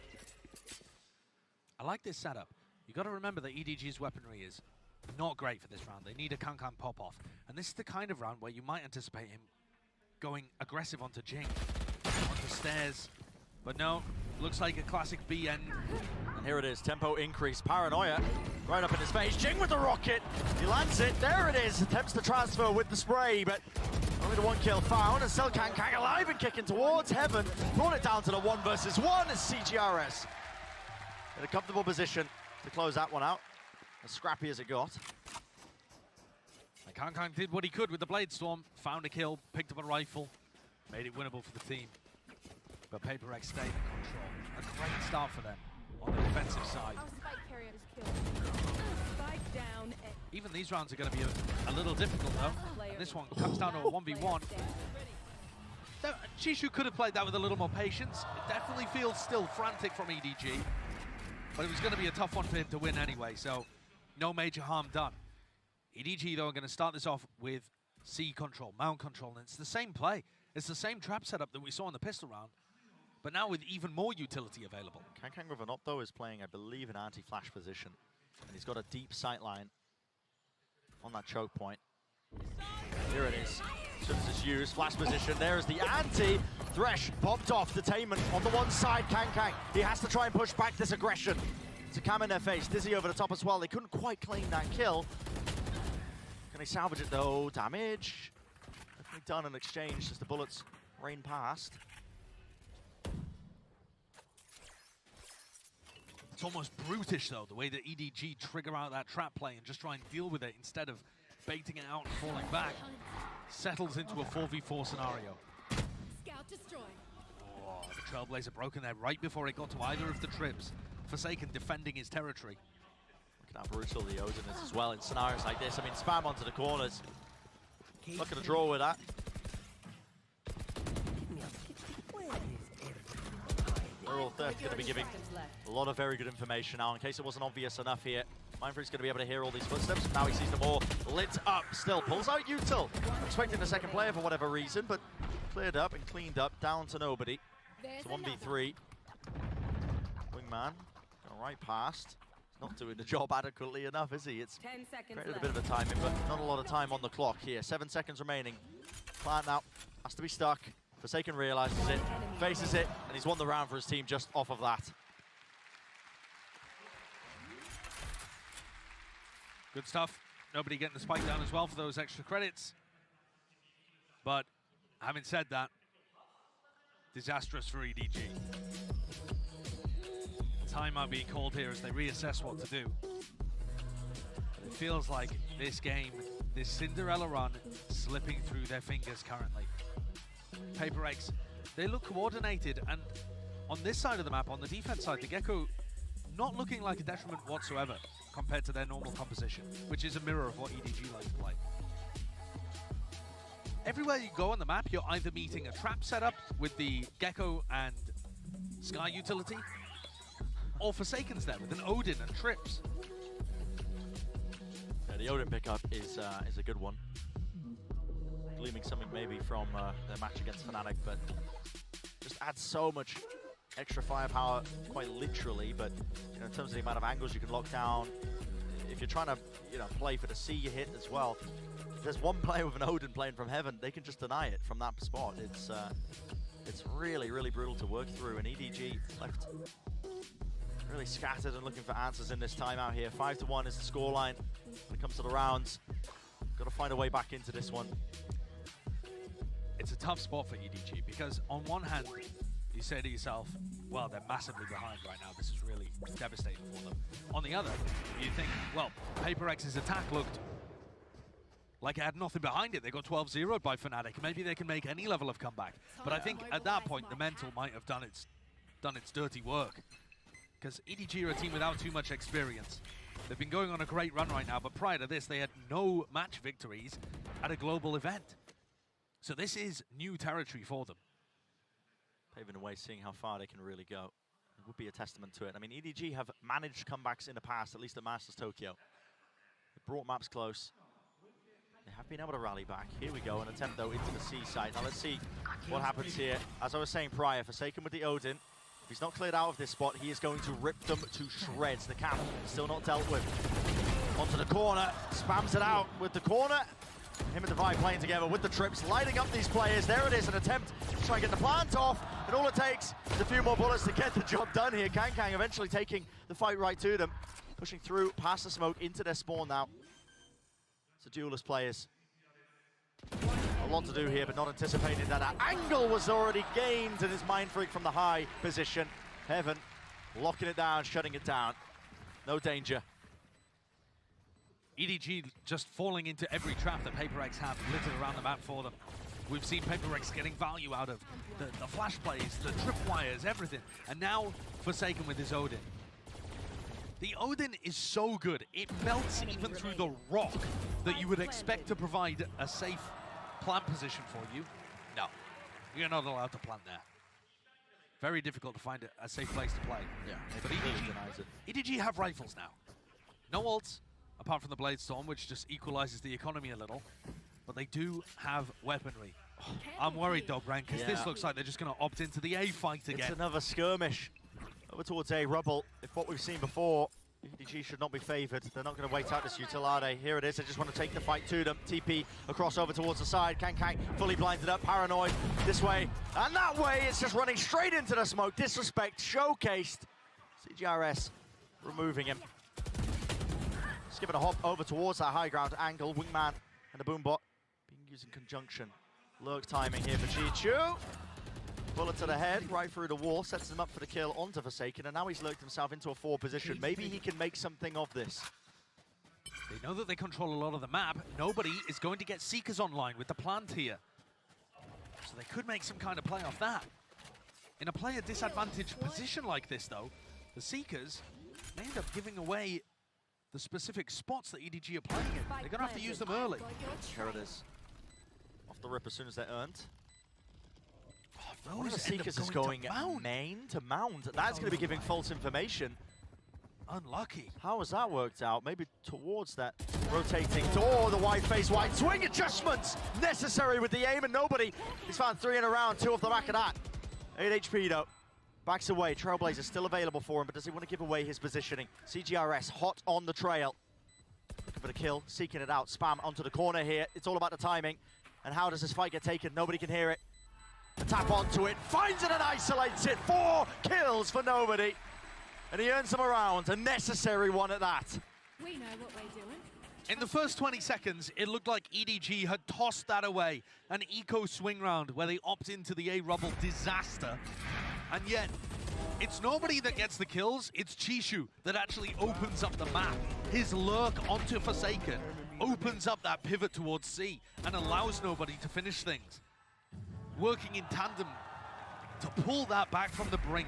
I like this setup. You got to remember that EDG's weaponry is not great for this round. They need a Kankan pop-off. And this is the kind of round where you might anticipate him going aggressive onto Jing, onto stairs. But no, looks like a classic B end. And here it is, tempo increase, Paranoia right up in his face. Jing with the rocket, he lands it, there it is. Attempts to transfer with the spray, but only the 1 kill found, and still Kang alive and kicking towards Heaven. Brought it down to the 1 versus 1 as CGRS in a comfortable position to close that one out. As scrappy as it got. And Kang did what he could with the Blade Storm, found a kill, picked up a rifle, made it winnable for the team. But Paper X stayed in control. A great start for them on the defensive side. Even these rounds are going to be a little difficult though. And this one comes down to a 1v1. Chishu could have played that with a little more patience. It definitely feels still frantic from EDG. But it was going to be a tough one for him to win anyway, so no major harm done. EDG though are going to start this off with C control, mount control, and it's the same play. It's the same trap setup that we saw in the pistol round, but now with even more utility available. Kang with an op though is playing, I believe, an anti-flash position. And he's got a deep sight line on that choke point. Here it is. As soon as it's used, flash position, there's the anti. Thresh popped off, detainment on the one side, Kang. He has to try and push back this aggression. It's a cam in their face, Dizzy over the top as well. They couldn't quite claim that kill. Can they salvage it though? Damage. Definitely done in exchange as the bullets rain past. It's almost brutish though, the way that EDG trigger out that trap play and just try and deal with it instead of baiting it out and falling back. Settles into a 4v4 scenario. Scout destroyed. Oh, the Trailblazer broken there right before it got to either of the trips. Forsaken defending his territory. Look at how brutal the Odin is as well in scenarios like this. I mean, spam onto the corners. Look at the draw with that. Rural Theft going to be giving a lot of very good information now in case it wasn't obvious enough here. Mindfreak's going to be able to hear all these footsteps. Now he sees them all lit up still. Pulls out Util. Expecting the second player for whatever reason, but cleared up and cleaned up down to nobody. It's a 1v3. Wingman going right past. He's not doing the job adequately enough, is he? It's 10 seconds created a bit of a timing, but not a lot of time on the clock here. 7 seconds remaining. Plant now has to be stuck. Forsaken realizes it, faces it, and he's won the round for his team just off of that. Good stuff. Nobody getting the spike down as well for those extra credits. But having said that, disastrous for EDG. Timeout being called here as they reassess what to do. It feels like this game, this Cinderella run, slipping through their fingers currently. Paper X, they look coordinated, and on this side of the map, on the defense side, the Gecko not looking like a detriment whatsoever compared to their normal composition, which is a mirror of what EDG like to play. Everywhere you go on the map, you're either meeting a trap setup with the Gecko and Sky utility, or Forsaken's there with an Odin and trips. Yeah, the Odin pickup is a good one. Gleaming something maybe from their match against Fnatic, but just adds so much extra firepower, quite literally. But you know, in terms of the amount of angles you can lock down, if you're trying to play for the C you hit as well, if there's one player with an Odin playing from heaven, they can just deny it from that spot. It's really, really brutal to work through, and EDG left really scattered and looking for answers in this timeout here. 5-1 is the scoreline when it comes to the rounds. Got to find a way back into this one. It's a tough spot for EDG because on one hand, you say to yourself, well, they're massively behind right now. This is really devastating for them. On the other, you think, well, Paper X's attack looked like it had nothing behind it. They got 12-0'd by Fnatic. Maybe they can make any level of comeback. But I think at that point, the mental might have done its dirty work. Because EDG are a team without too much experience. They've been going on a great run right now, but prior to this, they had no match victories at a global event. So this is new territory for them. Paving the way, seeing how far they can really go. It would be a testament to it. I mean, EDG have managed comebacks in the past, at least at Masters Tokyo. They brought maps close. They have been able to rally back. Here we go, an attempt though into the C site. Now let's see what happens here. As I was saying prior, Forsaken with the Odin. If he's not cleared out of this spot, he is going to rip them to shreds. The cap still not dealt with. Onto the corner, spams it out with the corner. Him and Divide playing together with the trips, lighting up these players. There it is, an attempt to try and get the plant off, and all it takes is a few more bullets to get the job done here. Kang eventually taking the fight right to them, pushing through past the smoke into their spawn now. So duelist players. A lot to do here, but not anticipating that an angle was already gained, and his Mind Freak from the high position. Heaven locking it down, shutting it down. No danger. EDG just falling into every trap that PaperX have littered around the map for them. We've seen PaperX getting value out of the flash plays, the tripwires, everything. And now Forsaken with his Odin. The Odin is so good, it melts even through the rock that you would expect to provide a safe plant position for you. No, you're not allowed to plant there. Very difficult to find a safe place to play. Yeah, but EDG have rifles now. No ults, apart from the Blade Storm, which just equalizes the economy a little. But they do have weaponry. Oh, I'm worried though, Brent, because this looks like they're just going to opt into the A fight again. It's another skirmish over towards A rubble. If what we've seen before, EDG should not be favoured. They're not going to wait out this utility. Here it is. They just want to take the fight to them. TP across over towards the side. Kang fully blinded up, paranoid. This way and that way. It's just running straight into the smoke. Disrespect showcased. CGRS removing him. Just giving a hop over towards that high ground angle. Wingman and the Boombot being used in conjunction. Lurk timing here for Chichu. Bullet to the head, right through the wall, sets him up for the kill onto Forsaken, and now he's lurked himself into a 4 position. Maybe he can make something of this. They know that they control a lot of the map. Nobody is going to get Seekers online with the plant here. So they could make some kind of play off that. In a player disadvantaged position like this, though, the Seekers may end up giving away the specific spots that EDG are playing in. They're going to have to use them early. Here it is. Off the rip as soon as they're earned. One of the Those Seekers is going main to mount. That's going to be giving false information. Unlucky. How has that worked out? Maybe towards that rotating door. The wide face, wide swing adjustments necessary with the aim, and nobody. He's found 3 in a round, 2 off the back of that. 8 HP though. Backs away. Trailblazer still available for him, but does he want to give away his positioning? CGRS hot on the trail. Looking for the kill, seeking it out. Spam onto the corner here. It's all about the timing. And how does this fight get taken? Nobody can hear it. Tap onto it, finds it and isolates it. 4 kills for nobody. And he earns them a round, a necessary one at that. We know what we're doing. In the first 20 seconds, it looked like EDG had tossed that away. An eco swing round where they opt into the A rubble disaster. And yet, it's nobody that gets the kills, it's Chishu that actually opens up the map. His lurk onto Forsaken opens up that pivot towards C and allows nobody to finish things. Working in tandem to pull that back from the brink.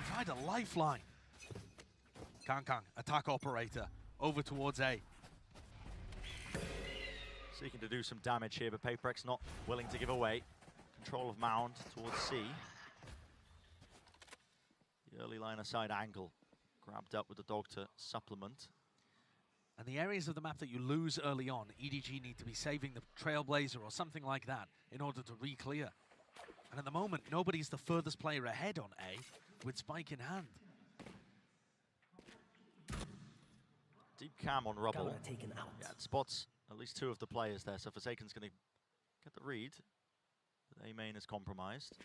Provide a lifeline. Kang, attack operator, over towards A. Seeking to do some damage here, but PaperX not willing to give away. Control of Mound towards C. The early line of side angle grabbed up with the dog to supplement. And the areas of the map that you lose early on, EDG need to be saving the Trailblazer or something like that in order to re-clear. And at the moment, nobody's the furthest player ahead on A with Spike in hand. Deep cam on rubble. Yeah, it spots at least 2 of the players there, so Forsaken's going to get the read. A main is compromised.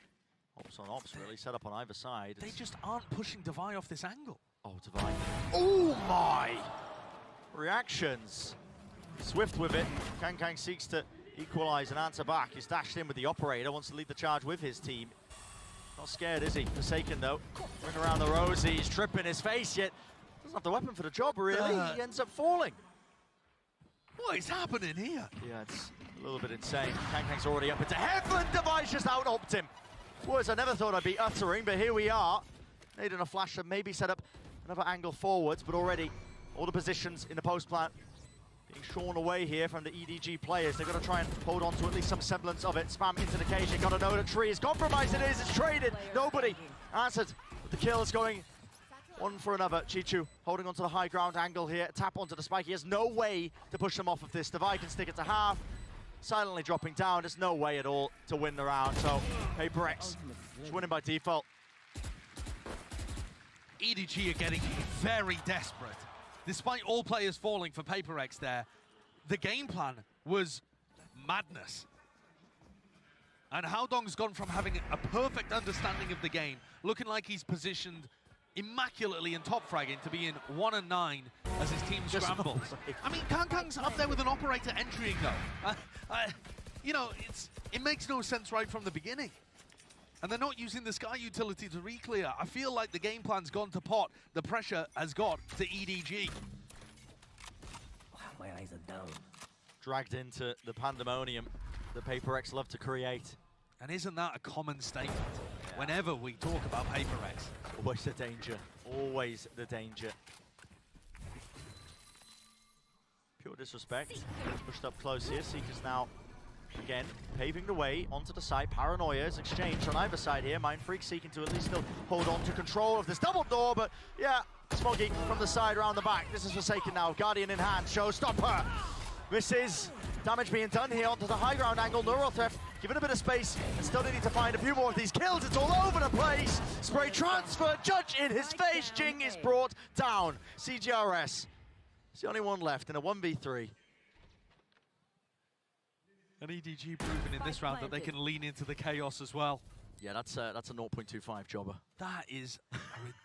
Ops on ops, really, set up on either side. They just aren't pushing Devi off this angle. Oh, Devi. Oh my! Reactions. Swift with it. Kang seeks to equalize and answer back. He's dashed in with the operator, wants to lead the charge with his team. Not scared, is he? Forsaken, though. Ring around the rosy. He's tripping his face, yet doesn't have the weapon for the job, really. He ends up falling. What is happening here? Yeah, it's a little bit insane. Kang's already up into heaven. Device just out-opt him. Words I never thought I'd be uttering, but here we are. Needing a flash and maybe set up another angle forwards, but already all the positions in the post plant being shorn away here from the EDG players. They've got to try and hold on to at least some semblance of it. Spam into the cage. Got to know the tree is compromised. It is. It's traded. Nobody answered. But the kill is going one for another. Chichu holding onto the high ground angle here. Tap onto the spike. He has no way to push them off of this. Devi can stick it to half. Silently dropping down. There's no way at all to win the round. So PaperX is winning by default. EDG are getting very desperate. Despite all players falling for PaperX there, the game plan was madness. And Haodong's gone from having a perfect understanding of the game, looking like he's positioned immaculately in top fragging, to be in 1 and 9 as his team scrambles. I mean, Kangkang's up there with an operator entering though. You know, it makes no sense right from the beginning. And they're not using the Sky utility to re-clear. I feel like the game plan's gone to pot. The pressure has got to EDG. My eyes are down. Dragged into the pandemonium that Paper X love to create. And isn't that a common statement? Yeah. Whenever we talk about Paper X. Always the danger. Always the danger. Pure disrespect. Pushed up close here. Seeker's now, again, paving the way onto the side. Paranoia is exchanged on either side here. Mindfreak seeking to at least still hold on to control of this double door, but yeah, Smoggy from the side around the back. This is Forsaken now. Guardian in hand. Showstopper. Misses. Damage being done here onto the high ground angle. Neurotheft given a bit of space and still needing to find a few more of these kills. It's all over the place. Spray transfer. Judge in his face. Jing is brought down. CGRS. It's the only one left in a 1v3. And EDG proving in this round that they can lean into the chaos as well. Yeah, that's a 0.25 jobber. That is a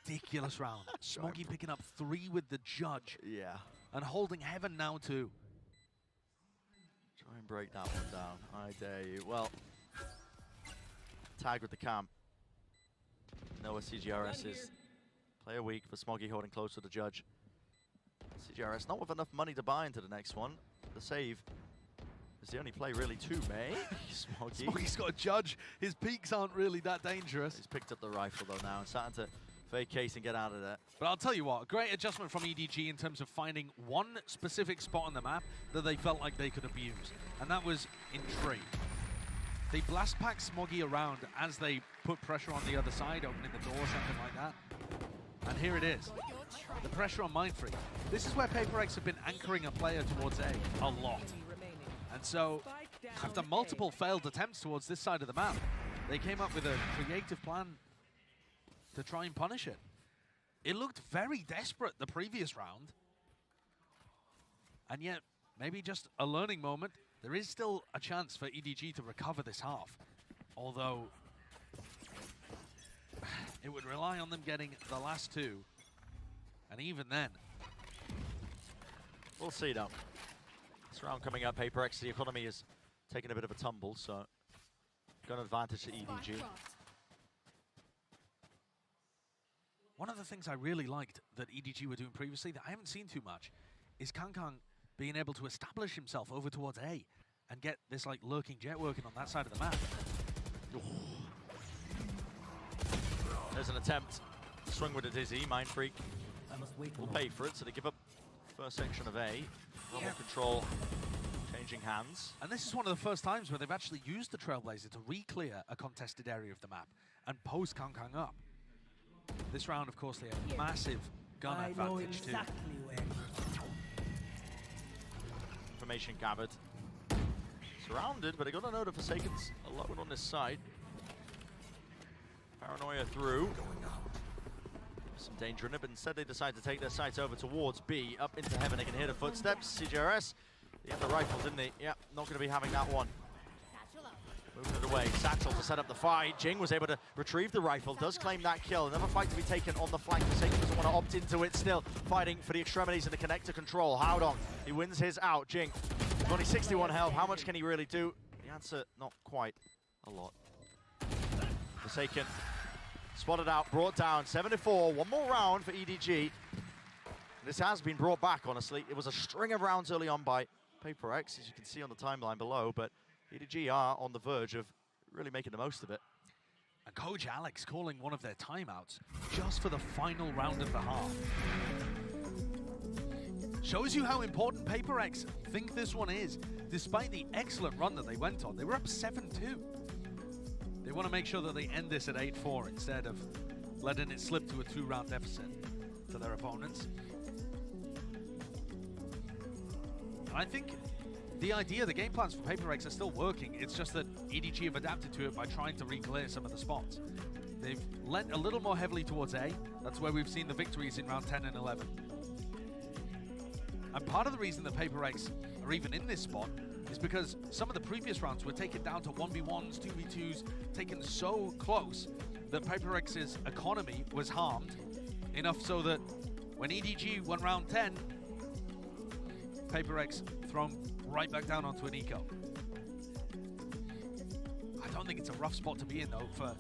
ridiculous round. Smoggy picking up 3 with the Judge. Yeah. And holding Heaven now too. Try and break that one down. I dare you. Well, tag with the camp. Know where CGRS is. Player weak for Smoggy holding close to the Judge. CGRS not with enough money to buy into the next one. The save is the only play really to make. Smoggy. Smoggy's got a Judge. His peaks aren't really that dangerous. He's picked up the rifle though now and starting to fake case and get out of there. But I'll tell you what, a great adjustment from EDG in terms of finding one specific spot on the map that they felt like they could abuse. And that was in Tree. They blast pack Smoggy around as they put pressure on the other side, opening the door, something like that. And here it is. The pressure on Mindfreak. This is where Paper X have been anchoring a player towards A lot. And so, after multiple failed attempts towards this side of the map, they came up with a creative plan to try and punish it. It looked very desperate the previous round. And yet, maybe just a learning moment. There is still a chance for EDG to recover this half. Although, it would rely on them getting the last 2. And even then, we'll see though. This round coming up, Paper X, the economy is taking a bit of a tumble, so got an advantage to EDG. One of the things I really liked that EDG were doing previously that I haven't seen too much is Kangkang being able to establish himself over towards A and get this like lurking jet working on that side of the map. Ooh. There's an attempt to swing with a Dizzy. Mindfreak will pay for it, so they give up first section of A. Rumble control changing hands. And this is one of the first times where they've actually used the Trailblazer to re-clear a contested area of the map and post Kangkang up. This round, of course, they have massive gun advantage too. Information gathered. Surrounded, but they got a note of Forsaken's alone on this side. Paranoia through. Some danger in it, but instead they decide to take their sights over towards B. Up into Heaven, they can hear the footsteps. CGRS, they had the rifle, didn't they? Yeah, not going to be having that one. Moving it away. Satchel to set up the fight. Jing was able to retrieve the rifle, does claim that kill. Another fight to be taken on the flank. Forsaken doesn't want to opt into it still. Fighting for the extremities and the connector control. Haodong, he wins his out. Jing, only 61 health. How much can he really do? The answer, not quite a lot. Forsaken, spotted out, brought down. 7-4, one more round for EDG. This has been brought back, honestly. It was a string of rounds early on by Paper X, as you can see on the timeline below, but EDG are on the verge of really making the most of it. And Coach Alex calling one of their timeouts just for the final round of the half. Shows you how important Paper X think this one is. Despite the excellent run that they went on, they were up 7-2. They want to make sure that they end this at 8-4 instead of letting it slip to a 2-round deficit to their opponents. And I think the idea, the game plans for Paper X are still working. It's just that EDG have adapted to it by trying to re-clear some of the spots. They've lent a little more heavily towards A. That's where we've seen the victories in round 10 and 11. And part of the reason that Paper X are even in this spot is because some of the previous rounds were taken down to 1v1s, 2v2s, taken so close that PaperX's economy was harmed, enough so that when EDG won round 10, PaperX thrown right back down onto an eco. I don't think it's a rough spot to be in though, for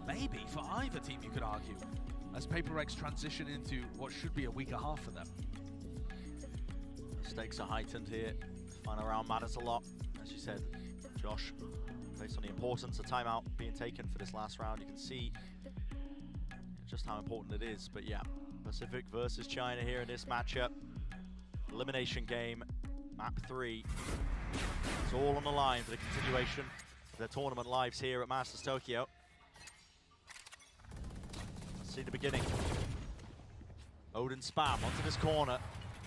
either team, you could argue, as PaperX transition into what should be a weaker half for them. The stakes are heightened here. Final round matters a lot, as you said, Josh. Based on the importance of timeout being taken for this last round, you can see just how important it is. But yeah, Pacific versus China here in this matchup. Elimination game, map 3. It's all on the line for the continuation of their tournament lives here at Masters Tokyo. Let's see the beginning. Odin Spam onto this corner.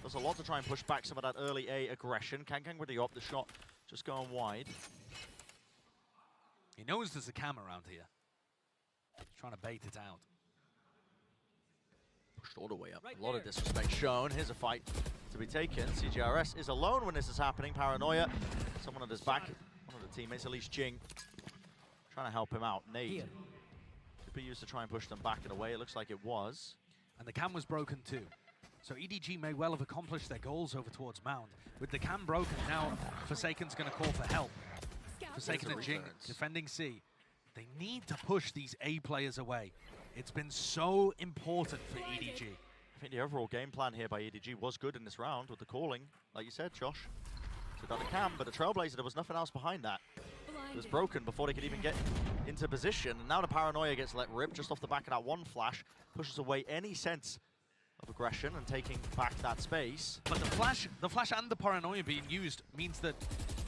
Does a lot to try and push back some of that early A aggression. Kankang with the op, the shot just going wide. He knows there's a cam around here. He's trying to bait it out. Pushed all the way up. A lot of disrespect shown. Here's a fight to be taken. CGRS is alone when this is happening. Paranoia. Someone on his back. One of the teammates, Elise Jing, trying to help him out. Nade could be used to try and push them back and away. It looks like it was. And the cam was broken too. So EDG may well have accomplished their goals over towards Mound. With the cam broken, now Forsaken's going to call for help. Forsaken and Jing defending C. They need to push these A players away. It's been so important for EDG. I think the overall game plan here by EDG was good in this round with the calling, like you said, Josh. So done the cam, but the Trailblazer, there was nothing else behind that. It was broken before they could even get into position. And now the Paranoia gets let rip just off the back of that one flash, pushes away any sense of aggression and taking back that space. But the flash and the Paranoia being used means that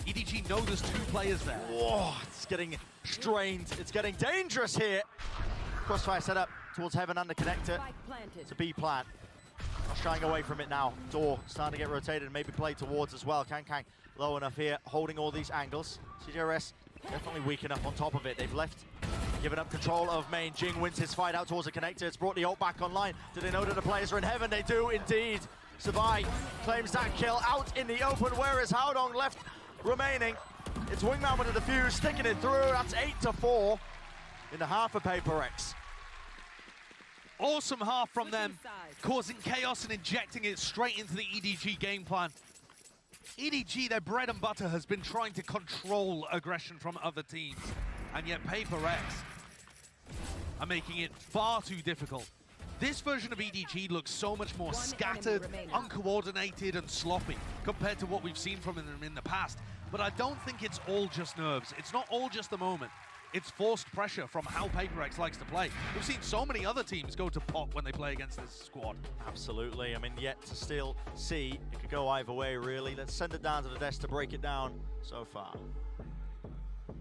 EDG know there's 2 players there. Whoa, it's getting strained. It's getting dangerous here. Crossfire set up towards Heaven and the connector. It's a B plant. Not shying away from it now. Door starting to get rotated and maybe played towards as well. Kang low enough here, holding all these angles. CGRS definitely weak enough on top of it. They've left, giving up control of main. Jing wins his fight out towards the connector. It's brought the ult back online. Do they know that the players are in Heaven? They do indeed. Sabai claims that kill out in the open, whereas Haodong left remaining. It's Wingman with the defuse, sticking it through. That's 8-4 in the half of PaperX. Awesome half from them, causing chaos and injecting it straight into the EDG game plan. EDG, their bread and butter, has been trying to control aggression from other teams, and yet PaperX are making it far too difficult. This version of EDG looks so much more scattered, uncoordinated, and sloppy compared to what we've seen from them in the past. But I don't think it's all just nerves. It's not all just the moment. It's forced pressure from how PaperX likes to play. We've seen so many other teams go to pot when they play against this squad. Absolutely. I mean, yet to still see. It could go either way, really. Let's send it down to the desk to break it down so far.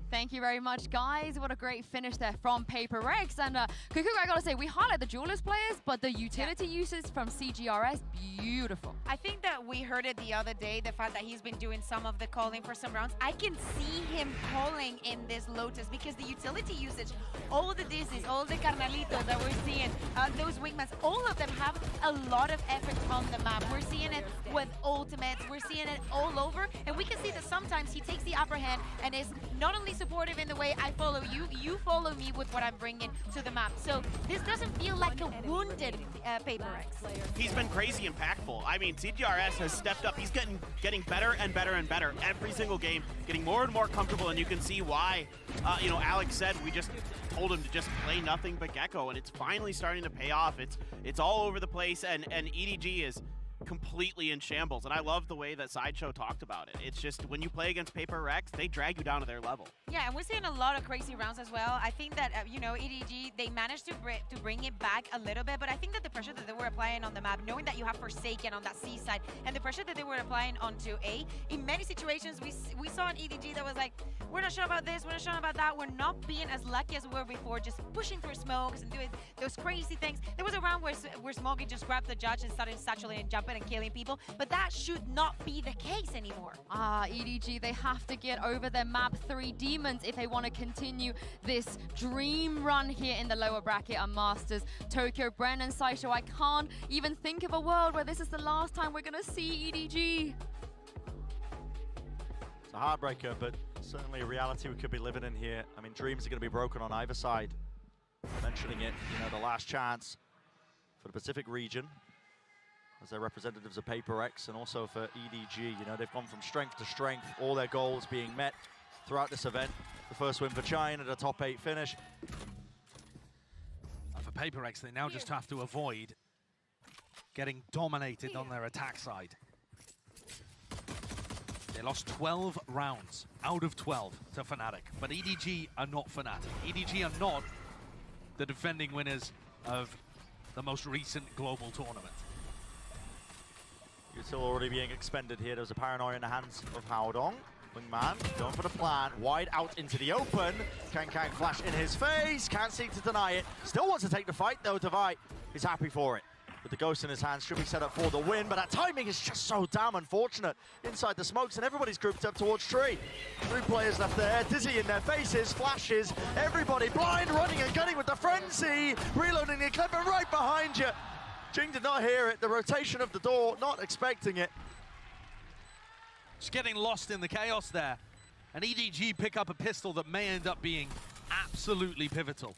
Thank you very much, guys. What a great finish there from PaperX. And Kuku, I gotta say, we highlight the duelist players, but the utility uses from CGRS, beautiful. I think that we heard it the other day, the fact that he's been doing some of the calling for some rounds. I can see him calling in this Lotus because the utility usage, all the Dizzies, all the Carnalitos that we're seeing, those Wingmans, all of them have a lot of effort on the map. We're seeing it with ultimates, we're seeing it all over, and we can see that sometimes he takes the upper hand and is not only supportive in the way I follow you, you follow me with what I'm bringing to the map. So this doesn't feel like a wounded PaperX. He's been crazy impactful. I mean, CGRS has stepped up. He's getting better and better and better every single game, getting more and more comfortable, and you can see why. You know, Alex said we just told him to just play nothing but Gecko, and it's finally starting to pay off. It's all over the place, and EDG is completely in shambles, and I love the way that Sideshow talked about it. It's just when you play against PaperX, they drag you down to their level. Yeah, and we're seeing a lot of crazy rounds as well. I think that, you know, EDG, they managed to bring it back a little bit, but I think that the pressure that they were applying on the map, knowing that you have Forsaken on that C side, and the pressure that they were applying onto A, in many situations, we saw an EDG that was like, we're not sure about this, we're not sure about that, we're not being as lucky as we were before, just pushing through smokes and doing those crazy things. There was a round where Smokey just grabbed the judge and started satchelating and jumping and killing people, but that should not be the case anymore. EDG, they have to get over their map 3 demons if they want to continue this dream run here in the lower bracket on Masters Tokyo. Brennan, Sideshow, I can't even think of a world where this is the last time we're going to see EDG. It's a heartbreaker, but certainly a reality we could be living in here. I mean, dreams are going to be broken on either side. Mentioning it, you know, the last chance for the Pacific region as their representatives of Paper X, and also for EDG. You know, they've gone from strength to strength, all their goals being met throughout this event. The first win for China, the top 8 finish. And for Paper X, they now just have to avoid getting dominated on their attack side. They lost 12 rounds out of 12 to Fnatic, but EDG are not Fnatic. EDG are not the defending winners of the most recent global tournament. You're still already being expended here. There was a paranoia in the hands of Haodong. Wingman going for the plan, wide out into the open. Kang flash in his face, can't seem to deny it. Still wants to take the fight though, Divide is happy for it. With the ghost in his hands, should be set up for the win, but that timing is just so damn unfortunate. Inside the smokes, and everybody's grouped up towards Tree. 3 players left there, Dizzy in their faces, flashes, everybody blind, running and gunning with the frenzy, reloading the clip, and right behind you. Jing did not hear it, the rotation of the door, not expecting it. Just getting lost in the chaos there. And EDG pick up a pistol that may end up being absolutely pivotal.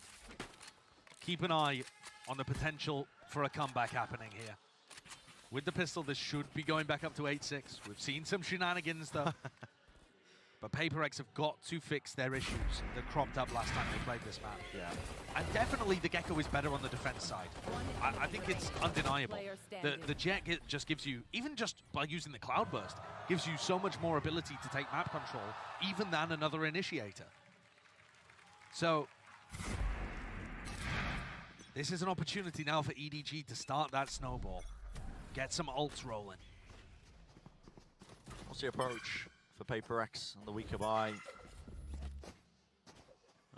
Keep an eye on the potential for a comeback happening here. With the pistol, this should be going back up to 8-6. We've seen some shenanigans though. But Paper X have got to fix their issues that cropped up last time they played this map. Yeah. And definitely the Gecko is better on the defense side. I think it's undeniable. The Jet just gives you, even just by using the Cloudburst, gives you so much more ability to take map control, even than another Initiator. So, this is an opportunity now for EDG to start that snowball. Get some ults rolling. What's the approach for Paper X on the weaker buy?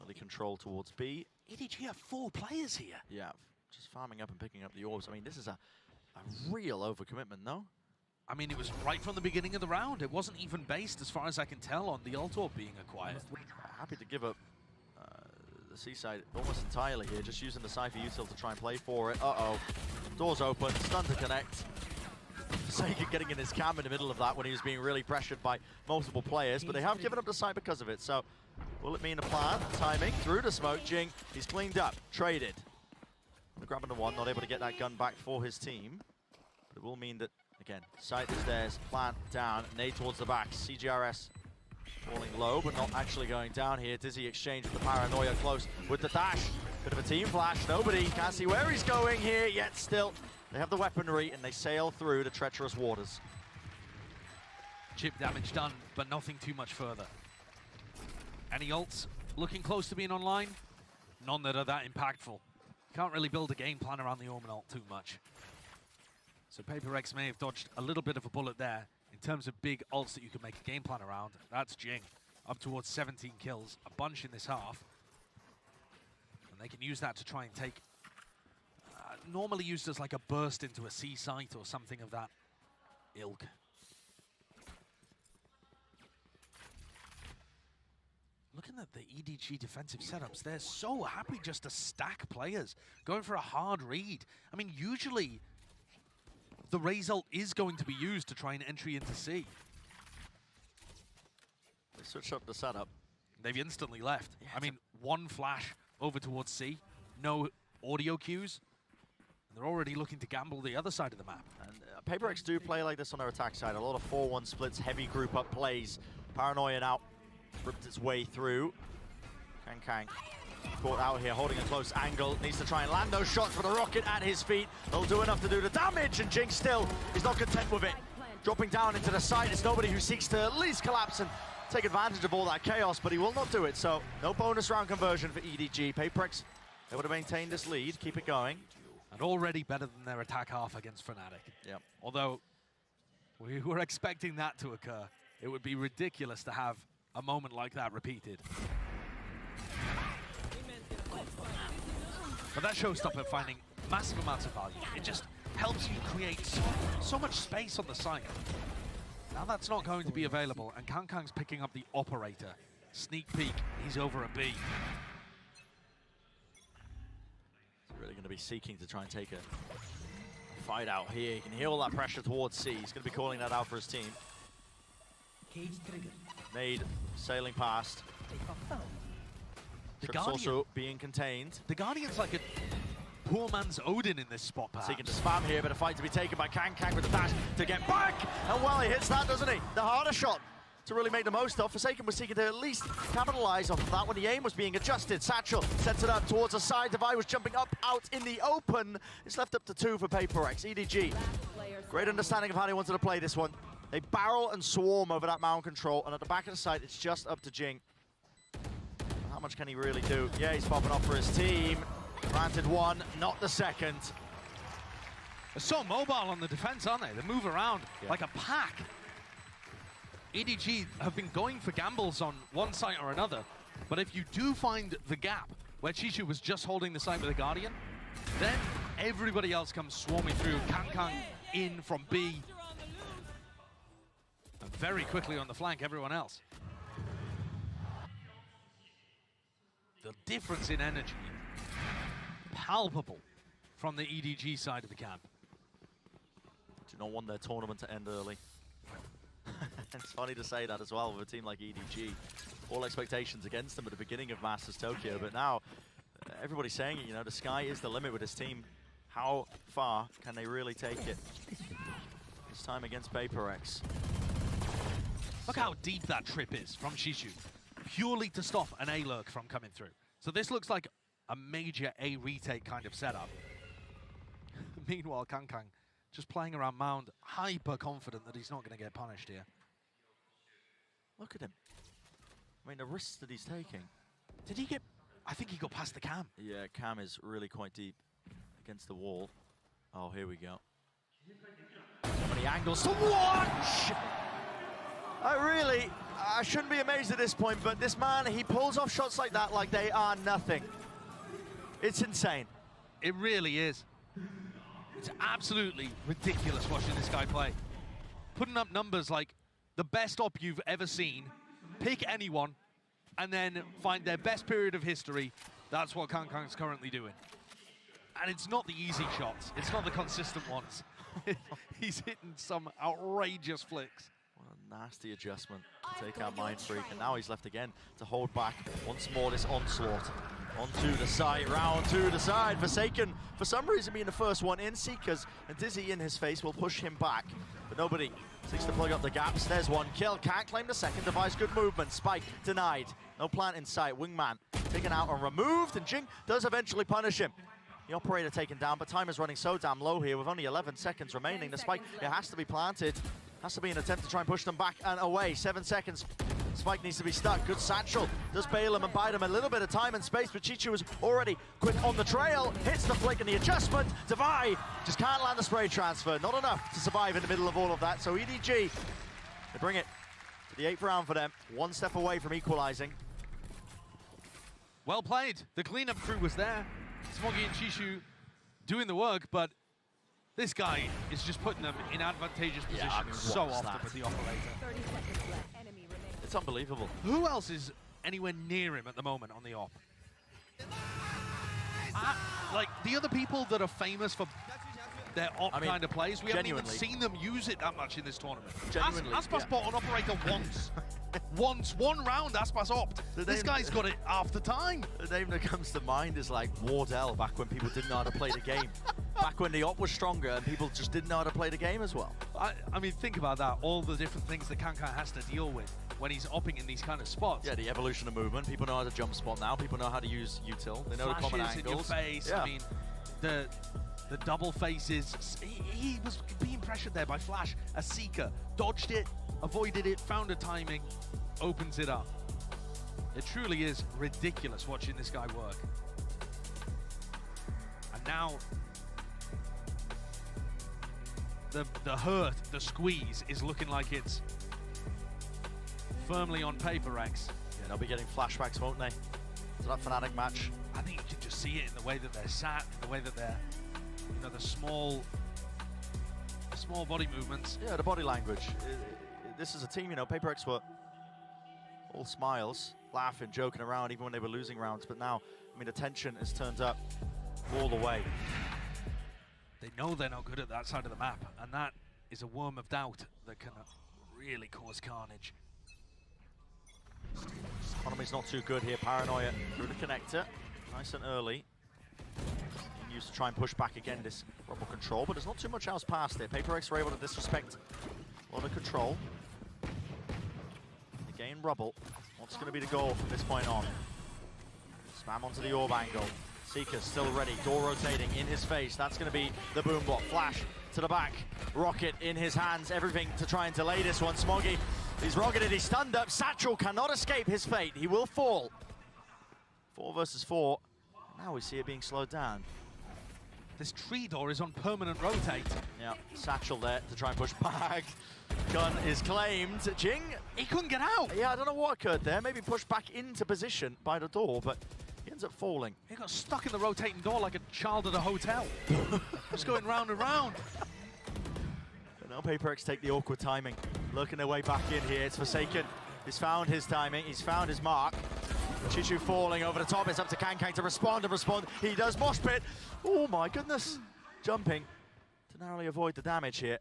Early control towards B. EDG have 4 players here. Yeah, just farming up and picking up the orbs. I mean, this is a real overcommitment, no? I mean, it was right from the beginning of the round. It wasn't even based, as far as I can tell, on the ult orb being acquired. Happy to give up the Seaside almost entirely here, just using the Cypher util to try and play for it. Uh-oh. Doors open, stun to connect. Forsaken getting in his cam in the middle of that when he was being really pressured by multiple players, but they have given up the site because of it, so will it mean a plan? Timing through the smoke. Jing, he's cleaned up, traded. Grabbing the one, not able to get that gun back for his team, but it will mean that, again, site is theirs, plant down, nade towards the back. CGRS falling low, but not actually going down here. Dizzy exchange with the paranoia close with the dash. Bit of a team flash, nobody can't see where he's going here, yet still they have the weaponry and they sail through the treacherous waters. Chip damage done, but nothing too much further. Any ults looking close to being online? None that are that impactful. Can't really build a game plan around the Omen ult too much. So Paper X may have dodged a little bit of a bullet there. In terms of big ults that you can make a game plan around, that's Jing. Up towards 17 kills, a bunch in this half. And they can use that to try and take, normally used as like a burst into a C site or something of that ilk. Looking at the EDG defensive setups, they're so happy just to stack players, going for a hard read. I mean, usually the Raze ult is going to be used to try and entry into C. They switched up the setup. They've instantly left. Yeah, I mean, one flash over towards C, no audio cues. They're already looking to gamble the other side of the map. And Paper X do play like this on their attack side. A lot of 4-1 splits, heavy group up plays. Paranoia now ripped its way through. Kang caught out here, holding a close angle. Needs to try and land those shots for the rocket at his feet. They'll do enough to do the damage, and Jinx still is not content with it. Dropping down into the side, it's nobody who seeks to at least collapse and take advantage of all that chaos, but he will not do it. So no bonus round conversion for EDG. Paper X able to maintain this lead, keep it going. And already better than their attack half against Fnatic. Yep. Although we were expecting that to occur. It would be ridiculous to have a moment like that repeated. But that showstopper finding massive amounts of value. It just helps you create so much space on the site. Now that's not going to be available, and Kang's picking up the operator. Sneak peek, he's over a B. He's really going to be seeking to try and take a fight out here. He can heal that pressure towards C. He's going to be calling that out for his team. Nade sailing past. The Trip's Guardian also being contained. The Guardian's like a poor man's Odin in this spot, perhaps. Seeking to spam here, but a fight to be taken by Kang with the dash to get back. And well, he hits that, doesn't he? The harder shot to really make the most of. Forsaken was seeking to at least capitalize off of that when the aim was being adjusted. Satchel sets it up towards the side. Devi was jumping up out in the open. It's left up to 2 for PaperX. EDG, great understanding of how they wanted to play this one. They barrel and swarm over that mound control, and at the back of the site, it's just up to Jing. How much can he really do? Yeah, he's popping off for his team. Granted one, not the second. They're so mobile on the defense, aren't they? They move around like a pack. EDG have been going for gambles on one site or another, but if you do find the gap where Chishu was just holding the site with the Guardian, then everybody else comes swarming through. Kang in from B. And very quickly on the flank, everyone else. The difference in energy, palpable from the EDG side of the camp. Do not want their tournament to end early. It's funny to say that as well with a team like EDG. All expectations against them at the beginning of Masters Tokyo, but now everybody's saying it, you know, the sky is the limit with this team. How far can they really take it? This time against PaperX. Look how deep that trip is from Chishu, purely to stop an A-lurk from coming through. So this looks like a major A retake kind of setup. Meanwhile, Kang just playing around mound, hyper confident that he's not going to get punished here. Look at him. I mean, the risks that he's taking. Did he get... I think he got past the cam. Yeah, cam is really quite deep against the wall. Oh, here we go. So many angles to watch! I shouldn't be amazed at this point, but this man, he pulls off shots like that like they are nothing. It's insane. It really is. It's absolutely ridiculous watching this guy play. Putting up numbers like the best op you've ever seen, pick anyone, and then find their best period of history. That's what Kang's currently doing. And it's not the easy shots. It's not the consistent ones. He's hitting some outrageous flicks. What a nasty adjustment to take out Mindfreak, and now he's left again to hold back once more this onslaught. Onto the side, round to the side. Forsaken, for some reason, being the first one in. Seekers and Dizzy in his face will push him back, but nobody seeks to plug up the gaps. There's one kill, can't claim the second. Device, good movement. Spike denied. No plant in sight. Wingman taken out and removed, and Jing does eventually punish him. The operator taken down, but time is running so damn low here with only 11 seconds remaining. The spike, it has to be planted. Has to be an attempt to try and push them back and away. 7 seconds. Spike needs to be stuck. Good satchel. Does bail him and buy them a little bit of time and space, but Chichu is already quick on the trail. Hits the flick and the adjustment. Devi just can't land the spray transfer. Not enough to survive in the middle of all of that. So EDG, they bring it to the 8th round for them. 1 step away from equalizing. Well played. The cleanup crew was there. Smoggy and Chishu doing the work, but this guy is just putting them in advantageous position so often with the operator. It's unbelievable. Who else is anywhere near him at the moment on the op? Like, the other people that are famous for their op kind of plays, we haven't even seen them use it that much in this tournament. Aspas bought an operator once. One round, Aspas opt. This guy's got it half the time. The name that comes to mind is like Wardell, back when people didn't know how to play the game. Back when the op was stronger and people just didn't know how to play the game as well. I mean, think about that. All the different things that Kankan has to deal with when he's opping in these kind of spots. Yeah, the evolution of movement. People know how to jump spot now. People know how to use util. They know the common angles. In your face. Yeah. I mean, the double faces. He was being pressured there by Flash. A Seeker dodged it, avoided it, found a timing, opens it up. It truly is ridiculous watching this guy work. And now the hurt, the squeeze is looking like it's firmly on PaperX. Yeah, they'll be getting flashbacks, won't they? To that Fnatic match. I think you can just see it in the way that they're sat, in the way that they're, you know, the small body movements. Yeah, the body language. This is a team, you know, PaperX were all smiles, laughing, joking around, even when they were losing rounds. But now, I mean, the tension is turned up all the way. They know they're not good at that side of the map, and that is a worm of doubt that can really cause carnage. Economy's not too good here. Paranoia through the connector. Nice and early. Used to try and push back again this Rumble control, but there's not too much else past it. Paper X were able to disrespect a lot of control. Again, Rubble. What's going to be the goal from this point on? Spam onto the orb angle. Seeker still ready. Door rotating in his face. That's going to be the boom bot. Flash to the back. Rocket in his hands. Everything to try and delay this one. Smoggy, he's rocketed. He's stunned up. Satchel cannot escape his fate. He will fall. 4 versus 4. Now we see it being slowed down. This tree door is on permanent rotate. Yeah, Satchel there to try and push back. Gun is claimed. Jing, he couldn't get out. Yeah, I don't know what occurred there. Maybe pushed back into position by the door, but he ends up falling. He got stuck in the rotating door like a child at a hotel. Just going round and round. But now Paper X take the awkward timing. Lurking their way back in here. It's Forsaken. He's found his timing. He's found his mark. Chichu falling over the top. It's up to Kankang to respond and respond. He does mosh pit. Oh my goodness. Jumping to narrowly avoid the damage here.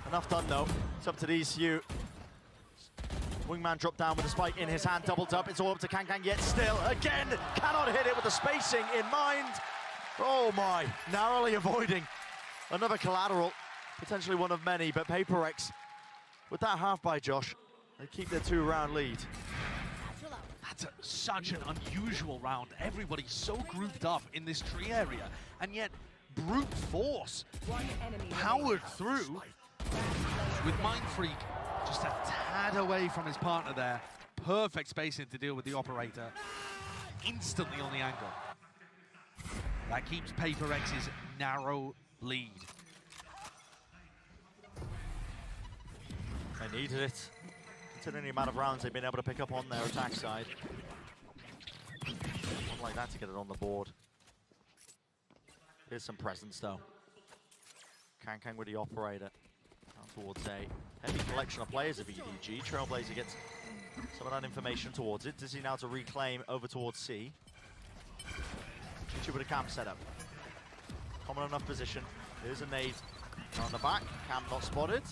Enough done though. It's up to these few. Wingman dropped down with a spike in his hand, doubled up. It's all up to Kankang yet still. Again, cannot hit it with the spacing in mind. Oh my, narrowly avoiding another collateral. Potentially one of many, but Paper X, with that half by Josh, they keep their 2-round lead. That's such an unusual round. Everybody's so grouped up in this tree area, and yet brute force powered through with Mind Freak just a tad away from his partner there. Perfect spacing to deal with the operator. Instantly on the angle. That keeps Paper X's narrow lead. They needed it. Considering the amount of rounds they've been able to pick up on their attack side. Not like that to get it on the board. Here's some presence though. Kankang with the operator. Down towards a heavy collection of players of EDG. Trailblazer gets some of that information towards it. Dizzy now to reclaim over towards C. Chichu with a camp setup. Common enough position. Here's a nade on the back. Camp not spotted.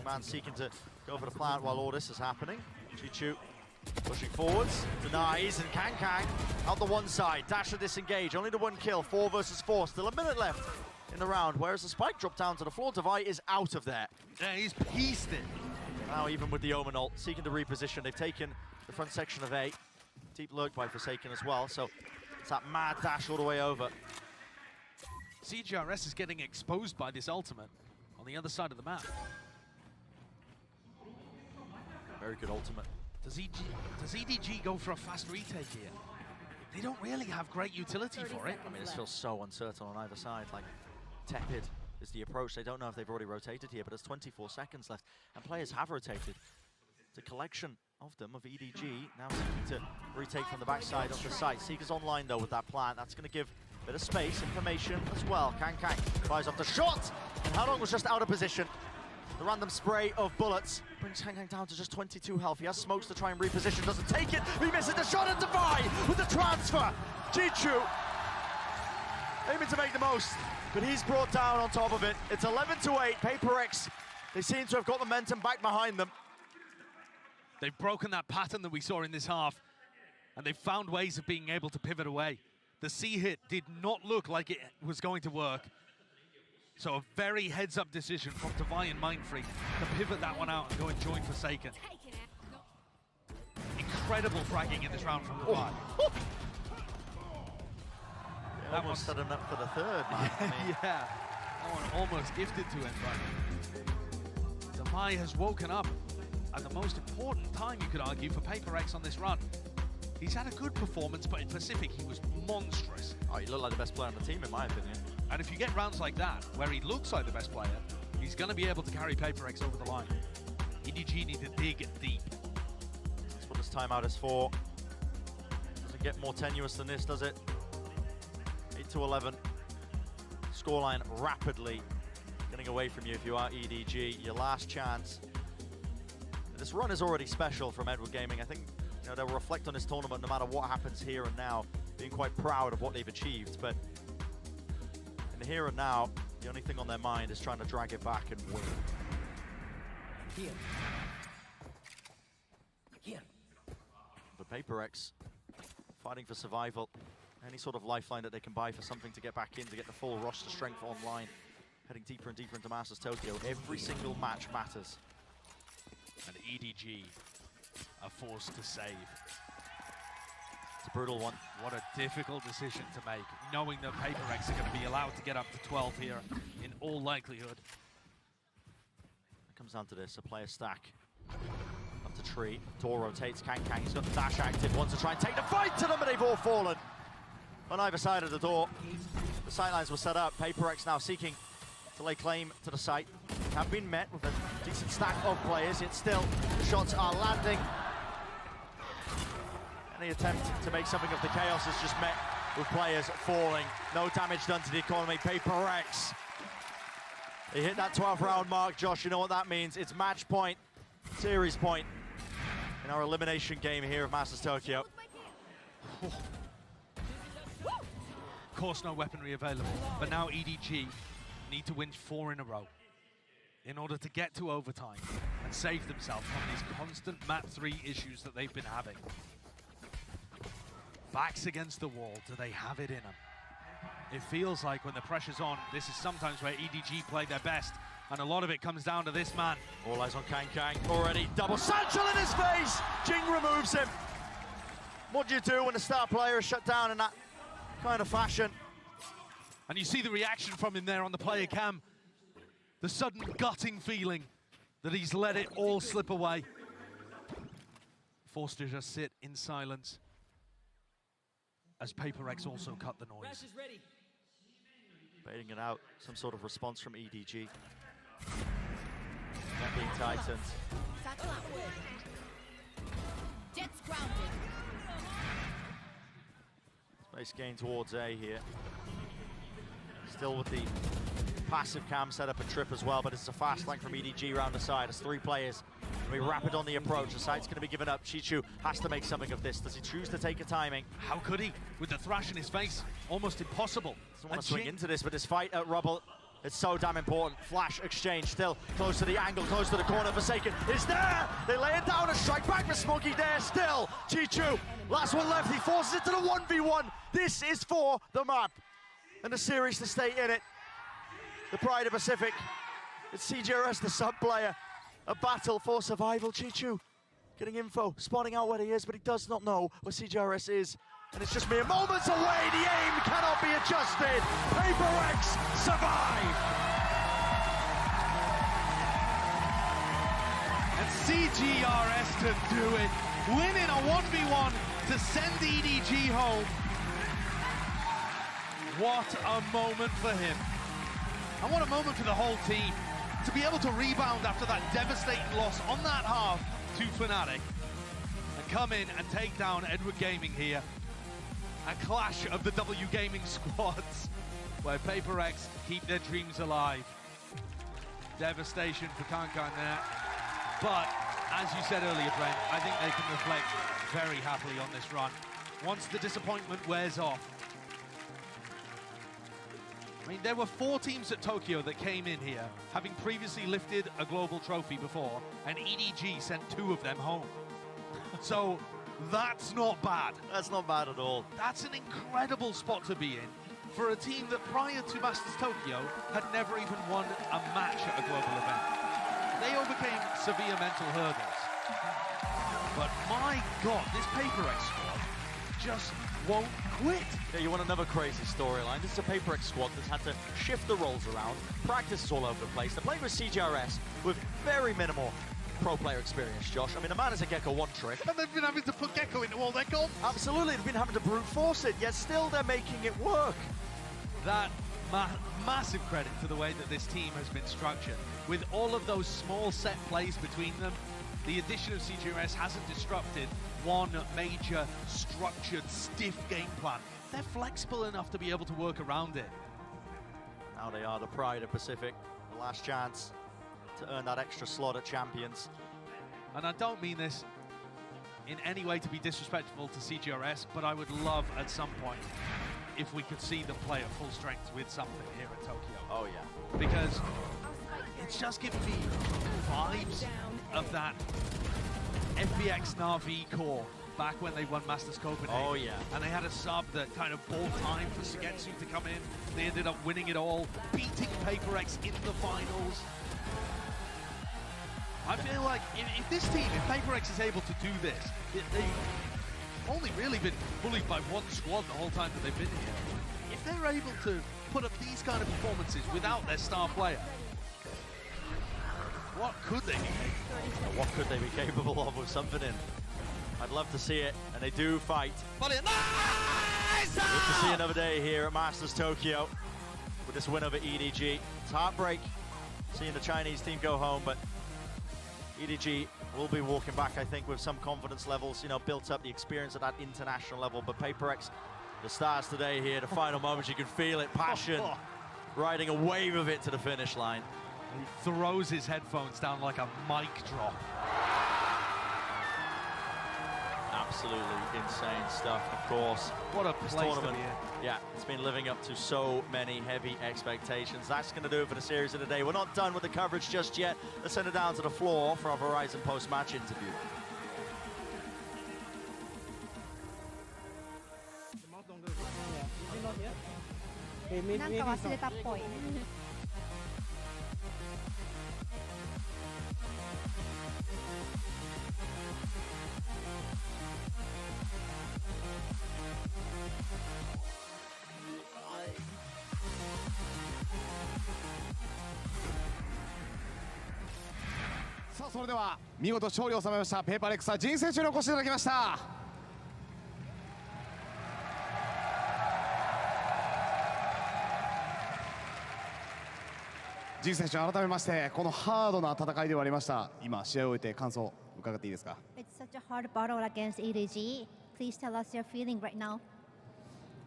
Man seeking to go for the plant while all this is happening. Chichu pushing forwards, denies, and Kankang out the one side. Dash to disengage, only the 1 kill, 4 versus 4. Still a minute left in the round, whereas the spike drop down to the floor. Devi is out of there. Yeah, he's pieced it. Now even with the Omen ult, seeking to reposition. They've taken the front section of A. Deep lurk by Forsaken as well, so it's that mad dash all the way over. CGRS is getting exposed by this ultimate on the other side of the map. Very good ultimate. Does EDG go for a fast retake here? They don't really have great utility for it. I mean, this feels so uncertain on either side. Like, tepid is the approach. They don't know if they've already rotated here, but there's 24 seconds left, and players have rotated. It's a collection of them, of EDG, now seeking to retake from the backside of the site. Seeker's online, though, with that plant. That's going to give a bit of space, information as well. Kankang fires off the shot, and Hadong was just out of position. The random spray of bullets brings Kankang down to just 22 health. He has smokes to try and reposition, doesn't take it. He misses the shot, and Devi with the transfer. Chichu aiming to make the most, but he's brought down on top of it. It's 11-8. Paper X, they seem to have got momentum back behind them. They've broken that pattern that we saw in this half, and they've found ways of being able to pivot away. The C hit did not look like it was going to work. So a very heads-up decision from Devi and Mind Freak to pivot that one out and go and join Forsaken. Incredible fragging in this round from Devi. Oh. That almost set him up for the third, man. Yeah, that one almost gifted to him, but Devi has woken up at the most important time, you could argue, for Paper X on this run. He's had a good performance, but in Pacific, he was monstrous. Oh, he looked like the best player on the team, in my opinion. And if you get rounds like that, where he looks like the best player, he's going to be able to carry Paper X over the line. EDG need to dig deep. That's what this timeout is for. Doesn't get more tenuous than this, does it? 8-11. Scoreline rapidly getting away from you if you are EDG. Your last chance. This run is already special from Edward Gaming. I think they'll reflect on this tournament no matter what happens here and now, being quite proud of what they've achieved. But in the here and now, the only thing on their mind is trying to drag it back and win. Here. Here. But Paper X fighting for survival. Any sort of lifeline that they can buy for something to get back in, to get the full roster strength online. Heading deeper and deeper into Masters Tokyo. Every single match matters. And EDG are forced to save. It's a brutal one. What a difficult decision to make, knowing that Paper X are going to be allowed to get up to 12 here in all likelihood. It comes down to this, a player stack. Up to tree, door rotates, Kang, he's got the dash active, wants to try and take the fight to them, but they've all fallen. On either side of the door, the sightlines were set up. Paper X now seeking to lay claim to the site. Have been met with a decent stack of players, yet still the shots are landing. Any attempt to make something of the chaos is just met with players falling. No damage done to the economy. Paper X, they hit that 12-round mark. Josh, you know what that means. It's match point, series point in our elimination game here of Masters Tokyo. Of course, no weaponry available, but now EDG need to win 4 in a row in order to get to overtime and save themselves from these constant map 3 issues that they've been having. Backs against the wall, do they have it in them? It feels like when the pressure's on, this is sometimes where EDG play their best, and a lot of it comes down to this man. All eyes on Kang already. Double satchel in his face! Jing removes him. What do you do when a star player is shut down in that kind of fashion? And you see the reaction from him there on the player cam. The sudden gutting feeling that he's let it all slip away. Forced to just sit in silence as Paper X also cut the noise. Baiting it out, some sort of response from EDG. That being tightened. Jets grounded. Space gain towards A here. Still with the passive cam set up a trip as well, but it's a fast flank from EDG round the side. It's 3 players. Be rapid on the approach. The site's going to be given up. Chichu has to make something of this. Does he choose to take a timing? How could he? With the thrash in his face, almost impossible. Doesn't want to swing into this, but this fight at Rubble, it's so damn important. Flash exchange still close to the angle, close to the corner. Forsaken is there. They lay it down and strike back with Smokey there still. Chichu, last one left. He forces it to the 1v1. This is for the map and the series to stay in it. The Pride of Pacific. It's CJRS, the sub player. A battle for survival. Chichu getting info, spotting out where he is, but he does not know where CJRS is. And it's just mere moments away. The aim cannot be adjusted. Paper X survive. And CJRS can do it. Winning a 1v1 to send EDG home. What a moment for him. And what a moment for the whole team. To be able to rebound after that devastating loss on that half to Fnatic and come in and take down Edward Gaming here. A clash of the W Gaming squads where Paper X keep their dreams alive. Devastation for Kankan there. But as you said earlier, Brent, I think they can reflect very happily on this run. Once the disappointment wears off. I mean, there were 4 teams at Tokyo that came in here, having previously lifted a global trophy before, and EDG sent 2 of them home. So that's not bad. That's not bad at all. That's an incredible spot to be in for a team that prior to Masters Tokyo had never even won a match at a global event. They overcame severe mental hurdles. But my God, this Paper X squad just won't quit. Yeah, you want another crazy storyline. This is a Paper X squad that's had to shift the roles around, practices all over the place. They're playing with CJRS with very minimal pro player experience, Josh. I mean, the man is a Gecko one trick. And they've been having to put Gecko into all their goals. Absolutely, they've been having to brute force it, yet still they're making it work. That massive credit to the way that this team has been structured. With all of those small set plays between them, the addition of CJRS hasn't disrupted one major, structured, stiff game plan. They're flexible enough to be able to work around it. Now they are the Pride of Pacific, the last chance to earn that extra slot at Champions. And I don't mean this in any way to be disrespectful to CJRS, but I would love at some point if we could see them play at full strength with something here at Tokyo. Oh yeah. Because it's just giving me vibes of that FBX Na'Vi core back when they won Masters Copenhagen. Oh, yeah. And they had a sub that kind of bought time for Sugetsu to come in. They ended up winning it all, beating PaperX in the finals. I feel like if this team, if PaperX is able to do this, they've only really been bullied by one squad the whole time that they've been here. If they're able to put up these kind of performances without their star player, what could they be capable of? What could they be capable of with something in? I'd love to see it, and they do fight. Nice! Good to see another day here at Masters Tokyo with this win over EDG. It's heartbreak seeing the Chinese team go home, but EDG will be walking back, I think, with some confidence levels, you know, built up the experience at that international level. But PaperX, the stars today here, the final moments, you can feel it, passion, riding a wave of it to the finish line. He throws his headphones down like a mic drop. Absolutely insane stuff, of course. What a This place to tournament, be in. yeah, it's been living up to so many heavy expectations. That's going to do it for the series of the day. We're not done with the coverage just yet. Let's send it down to the floor for our Verizon post-match interview. なんか忘れたっぽい。さあそれでは見事勝利を収めましたペーパーレックスは仁選手にお越しいただきました。仁選手、改めましてこのハードな戦いではありました。今試合を終えて感想伺っていいですか。 It's such a hard battle against EDG. Please tell us your feeling right now.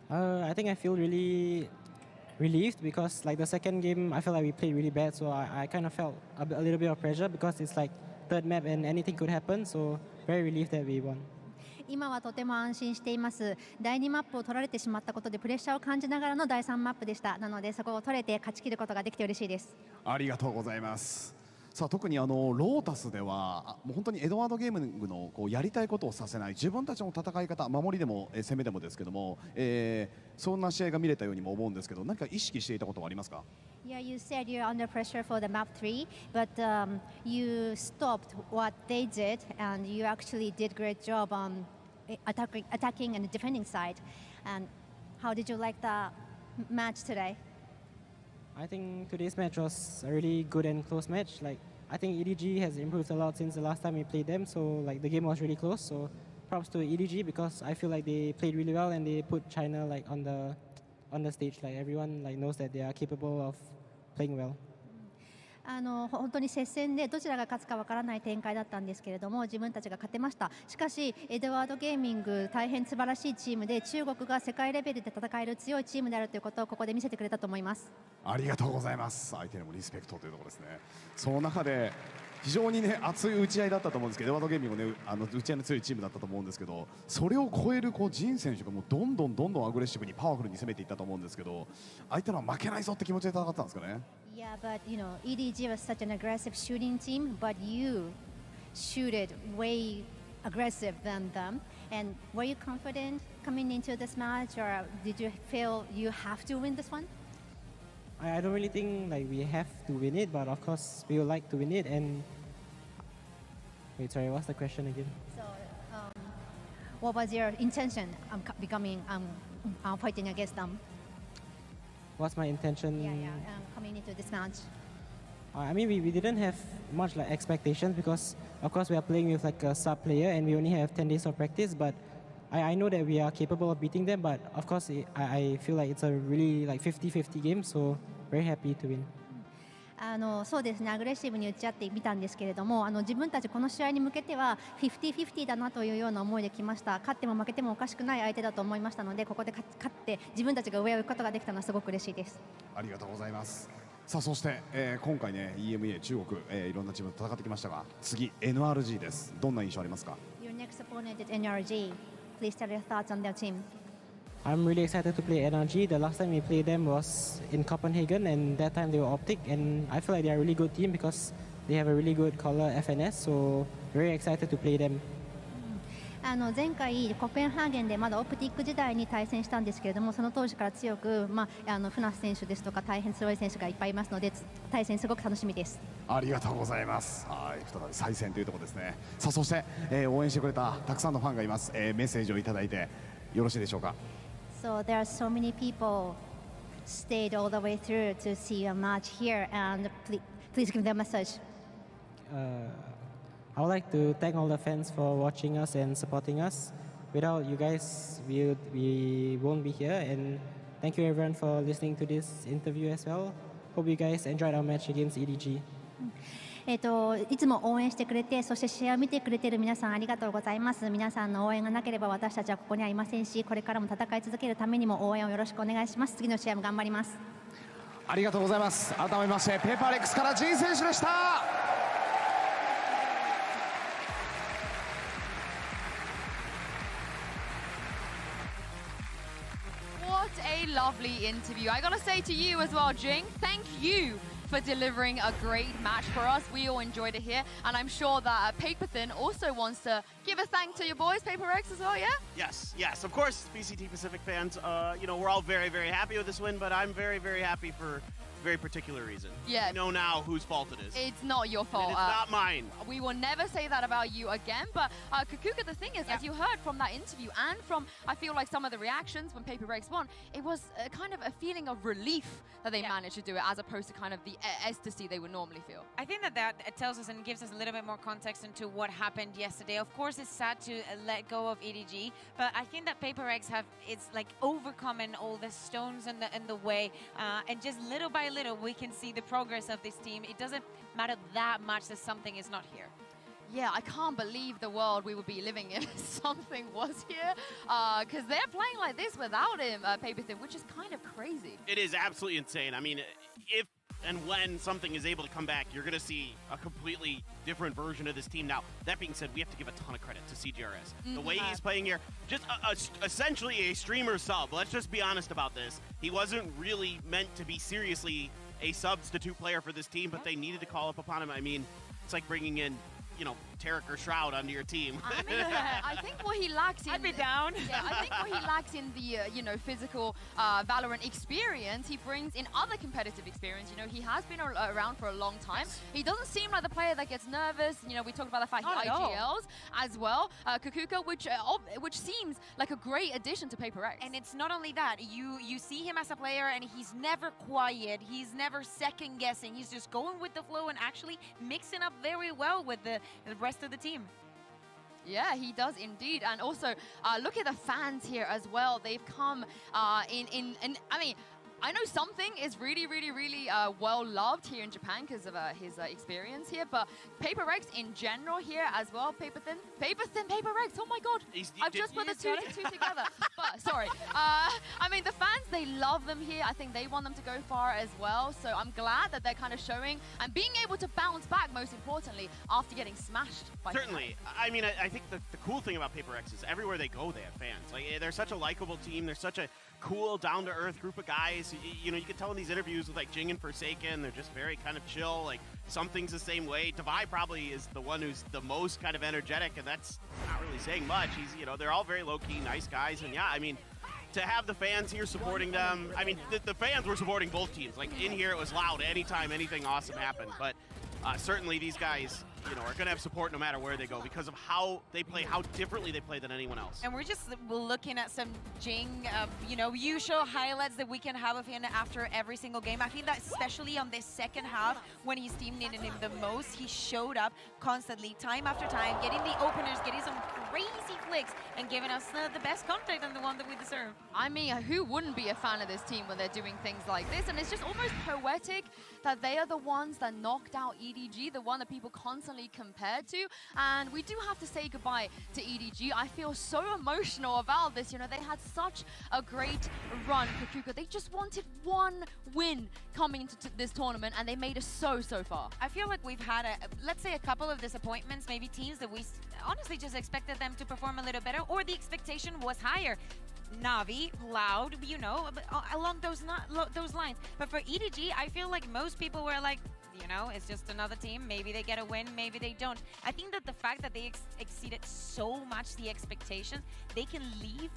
I think I feel really relieved because like the second game I felt like we played really bad, so I kind of felt a little bit of pressure because it's like third map and anything could happen, so very relieved that we won. 今はとても安心しています。第2マップを取られてしまったことでプレッシャーを感じながらの第3マップでした。なのでそこを取れて勝ち切ることができて嬉しいです。ありがとうございます。さあ特にロータスではもう本当にエドワードゲーミングのこうやりたいことをさせない自分たちの戦い方、守りでも攻めでもですけども、そんな試合が見れたようにも思うんですけど、何か意識していたことはありますか？ Yeah, you said you're under pressure for the map 3, but you stopped what they did and you actually did great job on attacking and defending side. And how did you like the match today? I think today's match was a really good and close match. Like I think EDG has improved a lot since the last time we played them, so like the game was really close. So props to EDG because I feel like they played really well and they put China like on the stage. Like everyone like knows that they are capable of playing well. 本当に接戦でどちらが勝つかわからない展開だったんですけれども、自分たちが勝てました。しかしエドワードゲーミング大変素晴らしいチームで、中国が世界レベルで戦える強いチームであるということをここで見せてくれたと思います。ありがとうございます。相手にもリスペクトというところですね。その中で非常にね熱い打ち合いだったと思うんですけど、エドワードゲーミングもね打ち合いの強いチームだったと思うんですけど、それを超えるジン選手がもうどんどんアグレッシブにパワフルに攻めていったと思うんですけど、相手のは負けないぞって気持ちで戦ったんですかね。Yeah, but you know, EDG was such an aggressive shooting team, but you shooted way aggressive than them. And were you confident coming into this match, or did you feel you have to win this one? I don't really think like we have to win it, but of course we would like to win it. And wait, sorry, what's the question again? So, what was your intention fighting against them? What's my intention? Yeah, coming into this match. I mean, we didn't have much like expectations because, of course, we are playing with like a sub player and we only have 10 days of practice. But I know that we are capable of beating them. But of course, I feel like it's a really like 50-50 game. So very happy to win. そうですね、アグレッシブに打ち合ってみたんですけれども、自分たちこの試合に向けては 50-50 だなというような思いで来ました。勝っても負けてもおかしくない相手だと思いましたので、ここで勝って自分たちが上を行くことができたのはすごく嬉しいです。ありがとうございます。さあそして、今回ね EMEA 中国、いろんなチームと戦ってきましたが、次 NRG です。どんな印象ありますか？ Your next opponent is NRG. Please tell your thoughts on their team. I'm really excited to play NRG. The last time we played them was in Copenhagen, and that time they were Optic, and I feel like they are a really good team because they have a really good color FNS. So very excited to play them. 前回コペンハーゲンでまだオプティック時代に対戦したんですけれども、その当時から強く、フナス選手ですとか大変強い選手がいっぱいいますので、対戦すごく楽しみです。ありがとうございます。はい、再び再戦というところですね。さあそして、応援してくれたたくさんのファンがいます。メッセージをいただいてよろしいでしょうか。So there are so many people stayed all the way through to see a match here, and please give them a message. I would like to thank all the fans for watching us and supporting us. Without you guys, we won't be here. And thank you everyone for listening to this interview as well. Hope you guys enjoyed our match against EDG. いつも応援してくれて、そして試合を見てくれている皆さんありがとうございます。皆さんの応援がなければ私たちはここにはいませんし、これからも戦い続けるためにも応援をよろしくお願いします。次の試合も頑張ります。ありがとうございます。改めましてペーパーレックスからジン選手でした。What a lovely interview. I gotta say to you as well, Jing, thank you for delivering a great match for us. We all enjoyed it here, and I'm sure that Paperthin also wants to give a thank to your boys, Paper X, as well, yeah? Yes, of course, BCT Pacific fans, we're all very, very happy with this win, but I'm very, very happy for a very particular reason. Yeah. I know now whose fault it is. It's not your fault. It's not mine. We will never say that about you again, but Kakuka, the thing is, as you heard from that interview and from, I feel like, some of the reactions when Paper Rex won, it was kind of a feeling of relief that they managed to do it, as opposed to kind of the ecstasy they would normally feel. I think that tells us and gives us a little bit more context into what happened yesterday. Of course, it's sad to let go of EDG, but I think that Paper X it's like overcoming all the stones in the way, and just little by little we can see the progress of this team. It doesn't matter that much that something is not here. Yeah, I can't believe the world we would be living in if something was here, because they're playing like this without him, Paperthin, which is kind of crazy. It is absolutely insane. I mean, if and when something is able to come back, you're going to see a completely different version of this team. Now, that being said, we have to give a ton of credit to CGRS. The way he's playing here, just essentially a streamer sub. Let's just be honest about this. He wasn't really meant to be seriously a substitute player for this team, but they needed to call up upon him. I mean, it's like bringing in, Tarek or Shroud onto your team. I mean, I think what he lacks in... I'd be down. Yeah, I think what he lacks in the, physical Valorant experience, he brings in other competitive experience. He has been around for a long time. He doesn't seem like the player that gets nervous. We talked about the fact he IGLs as well. Kakuka, which seems like a great addition to Paper X. And it's not only that. You see him as a player, and he's never quiet. He's never second-guessing. He's just going with the flow and actually mixing up very well with the rest of the team. Yeah, he does indeed. And also, look at the fans here as well. They've come in I mean, I know something is really, really, really well loved here in Japan because of his experience here, but Paper Rex in general here as well. Paper Thin, Paper Rex. Oh my God! I've just put the two together. But sorry, I mean the fans, they love them here. I think they want them to go far as well. So I'm glad that they're kind of showing and being able to bounce back. Most importantly, after getting smashed by Certainly. I mean, I think the cool thing about Paper X is everywhere they go, they have fans. Like they're such a likable team. They're such a cool, down-to-earth group of guys. You can tell in these interviews with like Jing and Forsaken, they're just very kind of chill. Like something's the same way. Divide probably is the one who's the most kind of energetic, and that's not really saying much. He's, they're all very low-key, nice guys, and yeah, I mean, to have the fans here supporting them. I mean, the fans were supporting both teams. Like in here, it was loud anytime anything awesome happened. But certainly these guys, are going to have support no matter where they go because of how they play, how differently they play than anyone else. And we're just looking at some Jing, usual highlights that we can have of him after every single game. I think that especially on this second half, when his team needed him the most, he showed up constantly, time after time, getting the openers, getting some crazy flicks, and giving us the best contact and the one that we deserve. I mean, who wouldn't be a fan of this team when they're doing things like this? And it's just almost poetic that they are the ones that knocked out EDG, the one that people constantly compared to. And we do have to say goodbye to EDG. I feel so emotional about this. They had such a great run, Kakuka. They just wanted one win coming into this tournament, and they made it so far. I feel like we've had, let's say, a couple of disappointments, maybe teams that we honestly just expected them to perform a little better, or the expectation was higher. Navi, Loud, you know, along those lines. But for EDG, I feel like most people were like, you know, it's just another team. Maybe they get a win, maybe they don't. I think that the fact that they exceeded so much the expectations, they can leave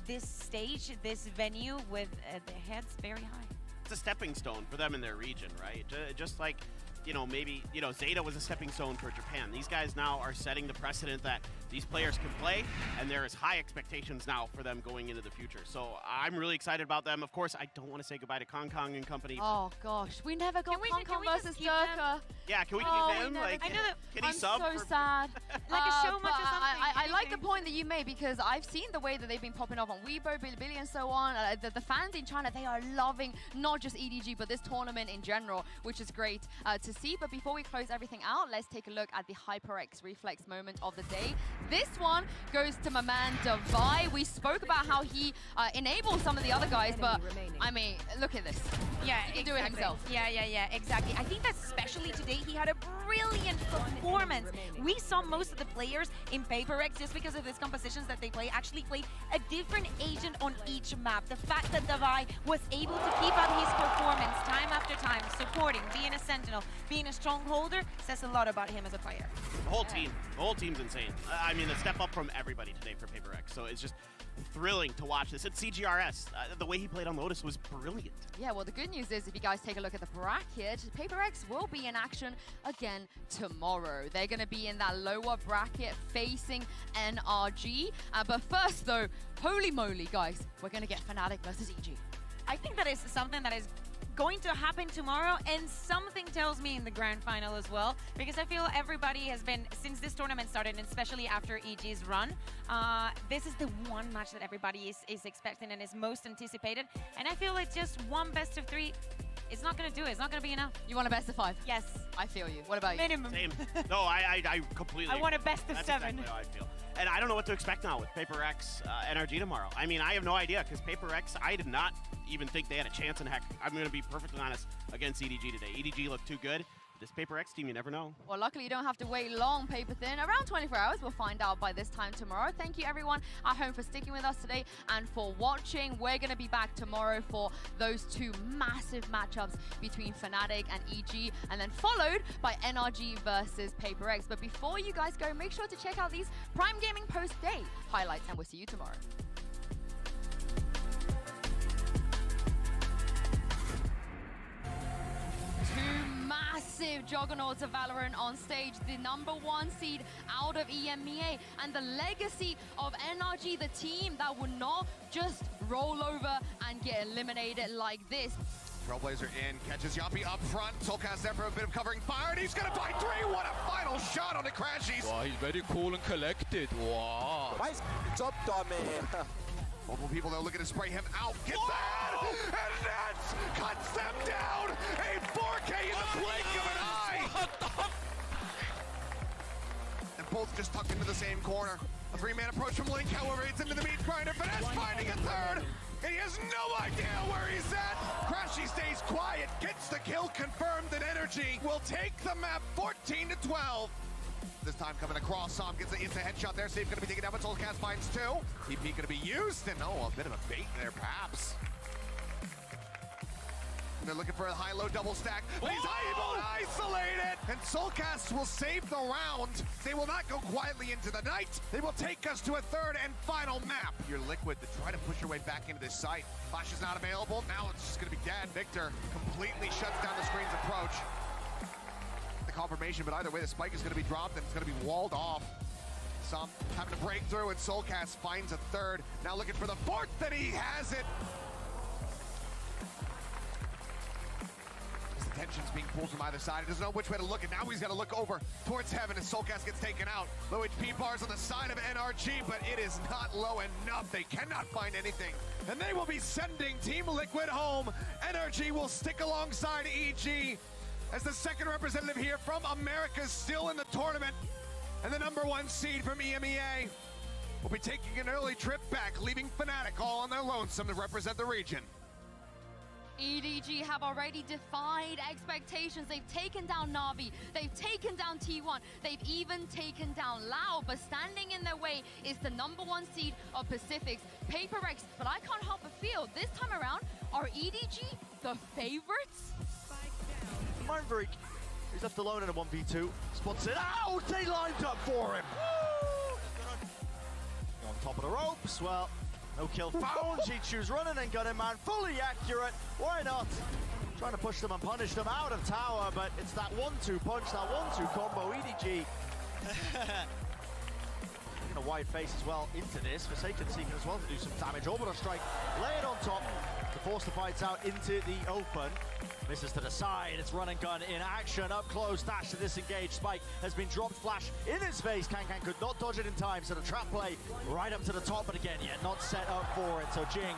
this stage, this venue with their heads very high. It's a stepping stone for them in their region, right? Just like, you know, maybe, you know, Zeta was a stepping stone for Japan. These guys now are setting the precedent that these players can play, and there is high expectations now for them going into the future. So I'm really excited about them. Of course, I don't want to say goodbye to Kong Kong and company. Oh gosh, we never got Kong Kong versus Durka. Yeah, can we keep him? Like, I know that. can he I'm sub? so sad. Like a show match or something. I like the point that you made because I've seen the way that they've been popping off on Weibo, Bilibili, and so on. The fans in China, they are loving not just EDG but this tournament in general, which is great to see. But before we close everything out, let's take a look at the HyperX reflex moment of the day. This one goes to my man Davai. We spoke about how he enabled some of the other guys, but I mean, look at this. Yeah, he can do it himself. Yeah, exactly. I think that especially today, he had a brilliant performance. We saw most of the players in PaperX, just because of these compositions that they play, actually play a different agent on each map. The fact that Davai was able to keep up his performance time after time, supporting, being a sentinel, being a strongholder, says a lot about him as a player. The whole team's insane. I mean, the step up from everybody today for PaperX. So it's just thrilling to watch this. At CGRS, the way he played on Lotus was brilliant. Yeah, well, the good news is if you guys take a look at the bracket, PaperX will be in action again tomorrow. They're going to be in that lower bracket facing NRG. But first, though, holy moly, guys, we're going to get Fnatic versus EG. I think that is something that is going to happen tomorrow, and something tells me in the grand final as well, because I feel everybody has been, since this tournament started, and especially after EG's run, this is the one match that everybody is expecting and is most anticipated, and I feel like just one best of 3, it's not going to do it. It's not going to be enough. You want a best of 5? Yes. I feel you. What about you? Minimum. Same. No, I completely I want a agree. best of That's 7. Exactly how I feel. And I don't know what to expect now with PaperX NRG tomorrow. I mean, I have no idea, because PaperX, I did not even think they had a chance in heck. I'm going to be perfectly honest against EDG today. EDG looked too good. This PaperX team, you never know. Well, luckily you don't have to wait long, Paper Thin. Around 24 hours, we'll find out by this time tomorrow. Thank you everyone at home for sticking with us today and for watching. We're going to be back tomorrow for those 2 massive matchups between Fnatic and EG, and then followed by NRG versus PaperX. But before you guys go, make sure to check out these Prime Gaming post-day highlights, and we'll see you tomorrow. Massive juggernauts of Valorant on stage, the #1 seed out of EMEA, and the legacy of NRG, the team that would not just roll over and get eliminated like this. Trailblazer in, catches Yappy up front. Soulcast there for a bit of covering fire, and he's gonna find 3. What a final shot on the Crashies. Wow, he's very cool and collected. Wow. Nice job, man. Multiple people though looking to spray him out. Gets that, and Nets cuts them down. A 4K in the blink of an eye. And both just tucked into the same corner. A 3-man approach from Link, however, it's into the meat grinder. Finesse finding a 3rd. And he has no idea where he's at. Crashy stays quiet, gets the kill confirmed, and Energy will take the map 14-12. This time coming across, Sam gets an instant headshot there. Safe gonna be taken down, but Soulcast finds 2. TP gonna be used, and a bit of a bait there, perhaps. And they're looking for a high-low double stack, but he's able to isolate it! And Soulcast will save the round. They will not go quietly into the night. They will take us to a 3rd and final map. You're Liquid to try to push your way back into this site. Flash is not available. Now it's just gonna be dead. Victor completely shuts down the screen's approach. Confirmation, but either way the spike is going to be dropped and it's going to be walled off. Some having to break through, and Soulcast finds a 3rd. Now looking for the 4th, and he has it. His attention's being pulled from either side. He doesn't know which way to look, and now he's got to look over towards heaven as Soulcast gets taken out. Low HP bars on the side of NRG, but it is not low enough. They cannot find anything, and they will be sending Team Liquid home. NRG will stick alongside EG as the 2nd representative here from America, still in the tournament, and the #1 seed from EMEA will be taking an early trip back, leaving Fnatic all on their lonesome to represent the region. EDG have already defied expectations. They've taken down Na'Vi, they've taken down T1, they've even taken down Lao, but standing in their way is the #1 seed of Pacifics, Paper Rex. But I can't help but feel, this time around, are EDG the favorites? Mind Freak, he's left alone in a 1v2, spots it out, they lined up for him! Woo! On top of the ropes, well, no kill found, G2's running and gunning man, fully accurate, why not? Trying to push them and punish them out of tower, but it's that 1-2 punch, that 1-2 combo, EDG. A wide face as well into this, Forsaken seeking as well to do some damage, Orbital Strike, lay it on top, to force the fights out into the open. Misses to the side, it's run and gun in action, up close, dash to disengage, Spike has been dropped, flash in his face, Kankan could not dodge it in time, so the trap play right up to the top, but again, yeah, not set up for it, so Jing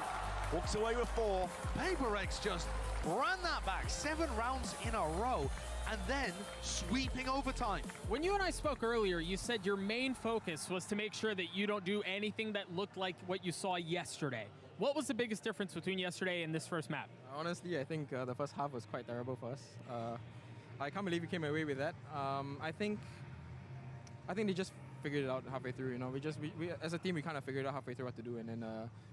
walks away with 4. Paper Rex just ran that back 7 rounds in a row, and then sweeping overtime. When you and I spoke earlier, you said your main focus was to make sure that you don't do anything that looked like what you saw yesterday. What was the biggest difference between yesterday and this first map? Honestly, I think the first half was quite terrible for us. I can't believe we came away with that. I think they just figured it out halfway through. You know, we as a team we kind of figured out halfway through what to do, and then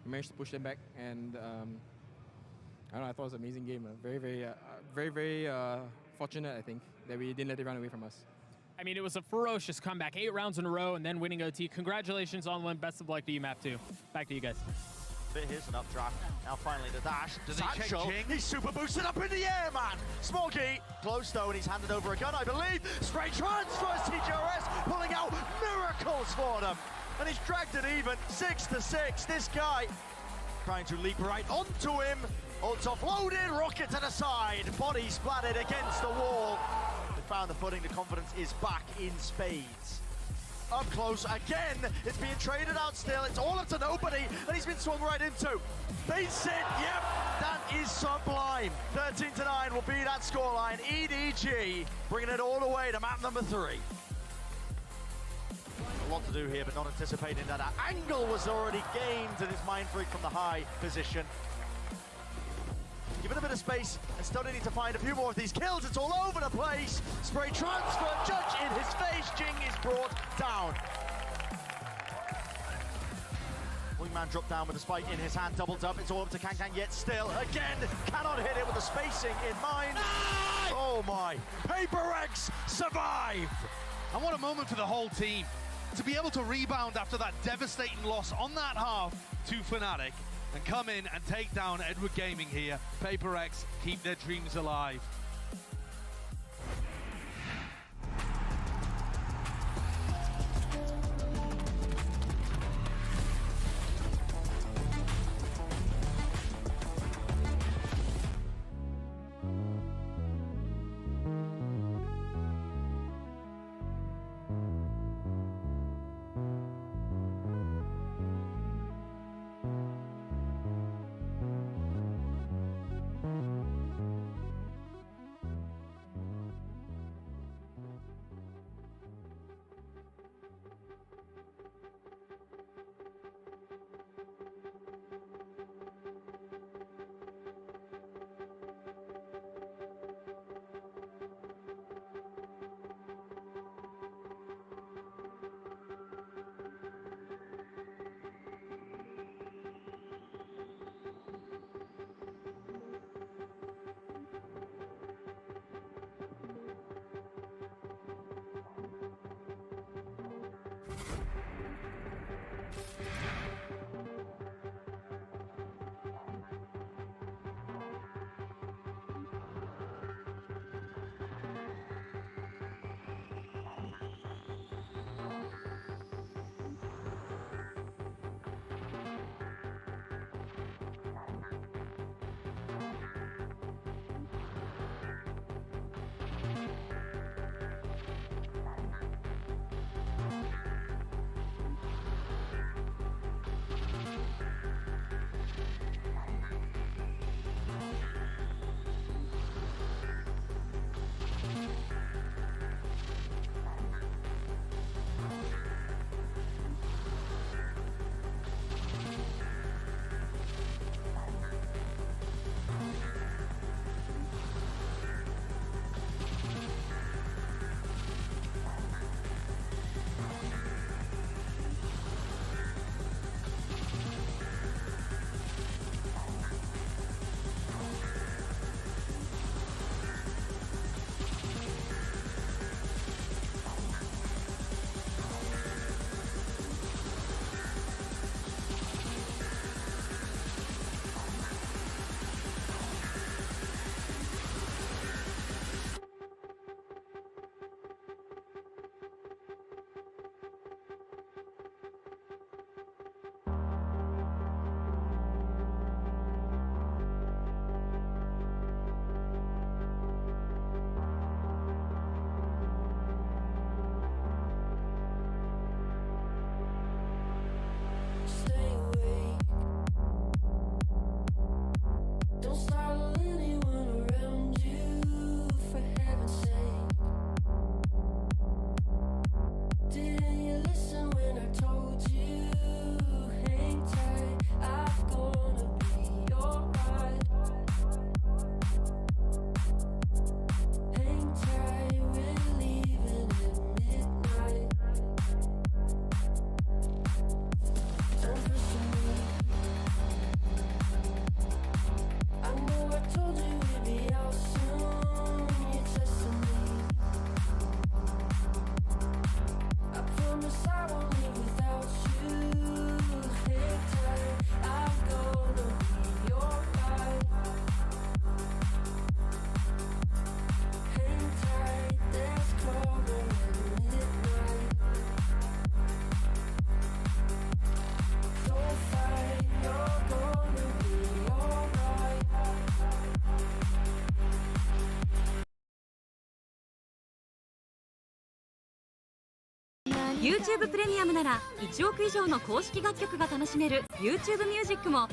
we managed to push them back. And I don't know, I thought it was an amazing game. Very fortunate, I think, that we didn't let it run away from us. I mean, it was a ferocious comeback, 8 rounds in a row, and then winning OT. Congratulations on one. Best of luck to you, Map 2. Back to you guys. Bit here's an updraft. Now finally the dash. Does he check Jing? He's super boosted up in the air, man. Smoggy close though, and he's handed over a gun, I believe. Spray transfers, TGRS pulling out miracles for them, and he's dragged it even 6-6. This guy trying to leap right onto him. Ults offloaded, rocket to the side, body splattered against the wall. They found the footing. The confidence is back in spades. Up close again, it's being traded out still, it's all up to nobody, and he's been swung right into. Beats it, yep, that is sublime. 13-9 will be that scoreline. EDG bringing it all the way to map number 3. A lot to do here, but not anticipating that our angle was already gained, and it's Mind Freak from the high position. Given a bit of space and still need to find a few more of these kills. It's all over the place. Spray transfer, Judge in his face. Jing is brought down. Wingman dropped down with a spike in his hand, doubled up. It's all up to Kankan, yet still, again, cannot hit it with the spacing in mind. Oh my, Paper Rex survive. And what a moment for the whole team. To be able to rebound after that devastating loss on that half to Fnatic, and come in and take down Edward Gaming here. Paper X keep their dreams alive. YouTube プレミアムなら1億以上の公式楽曲が楽しめる YouTube ミュージックも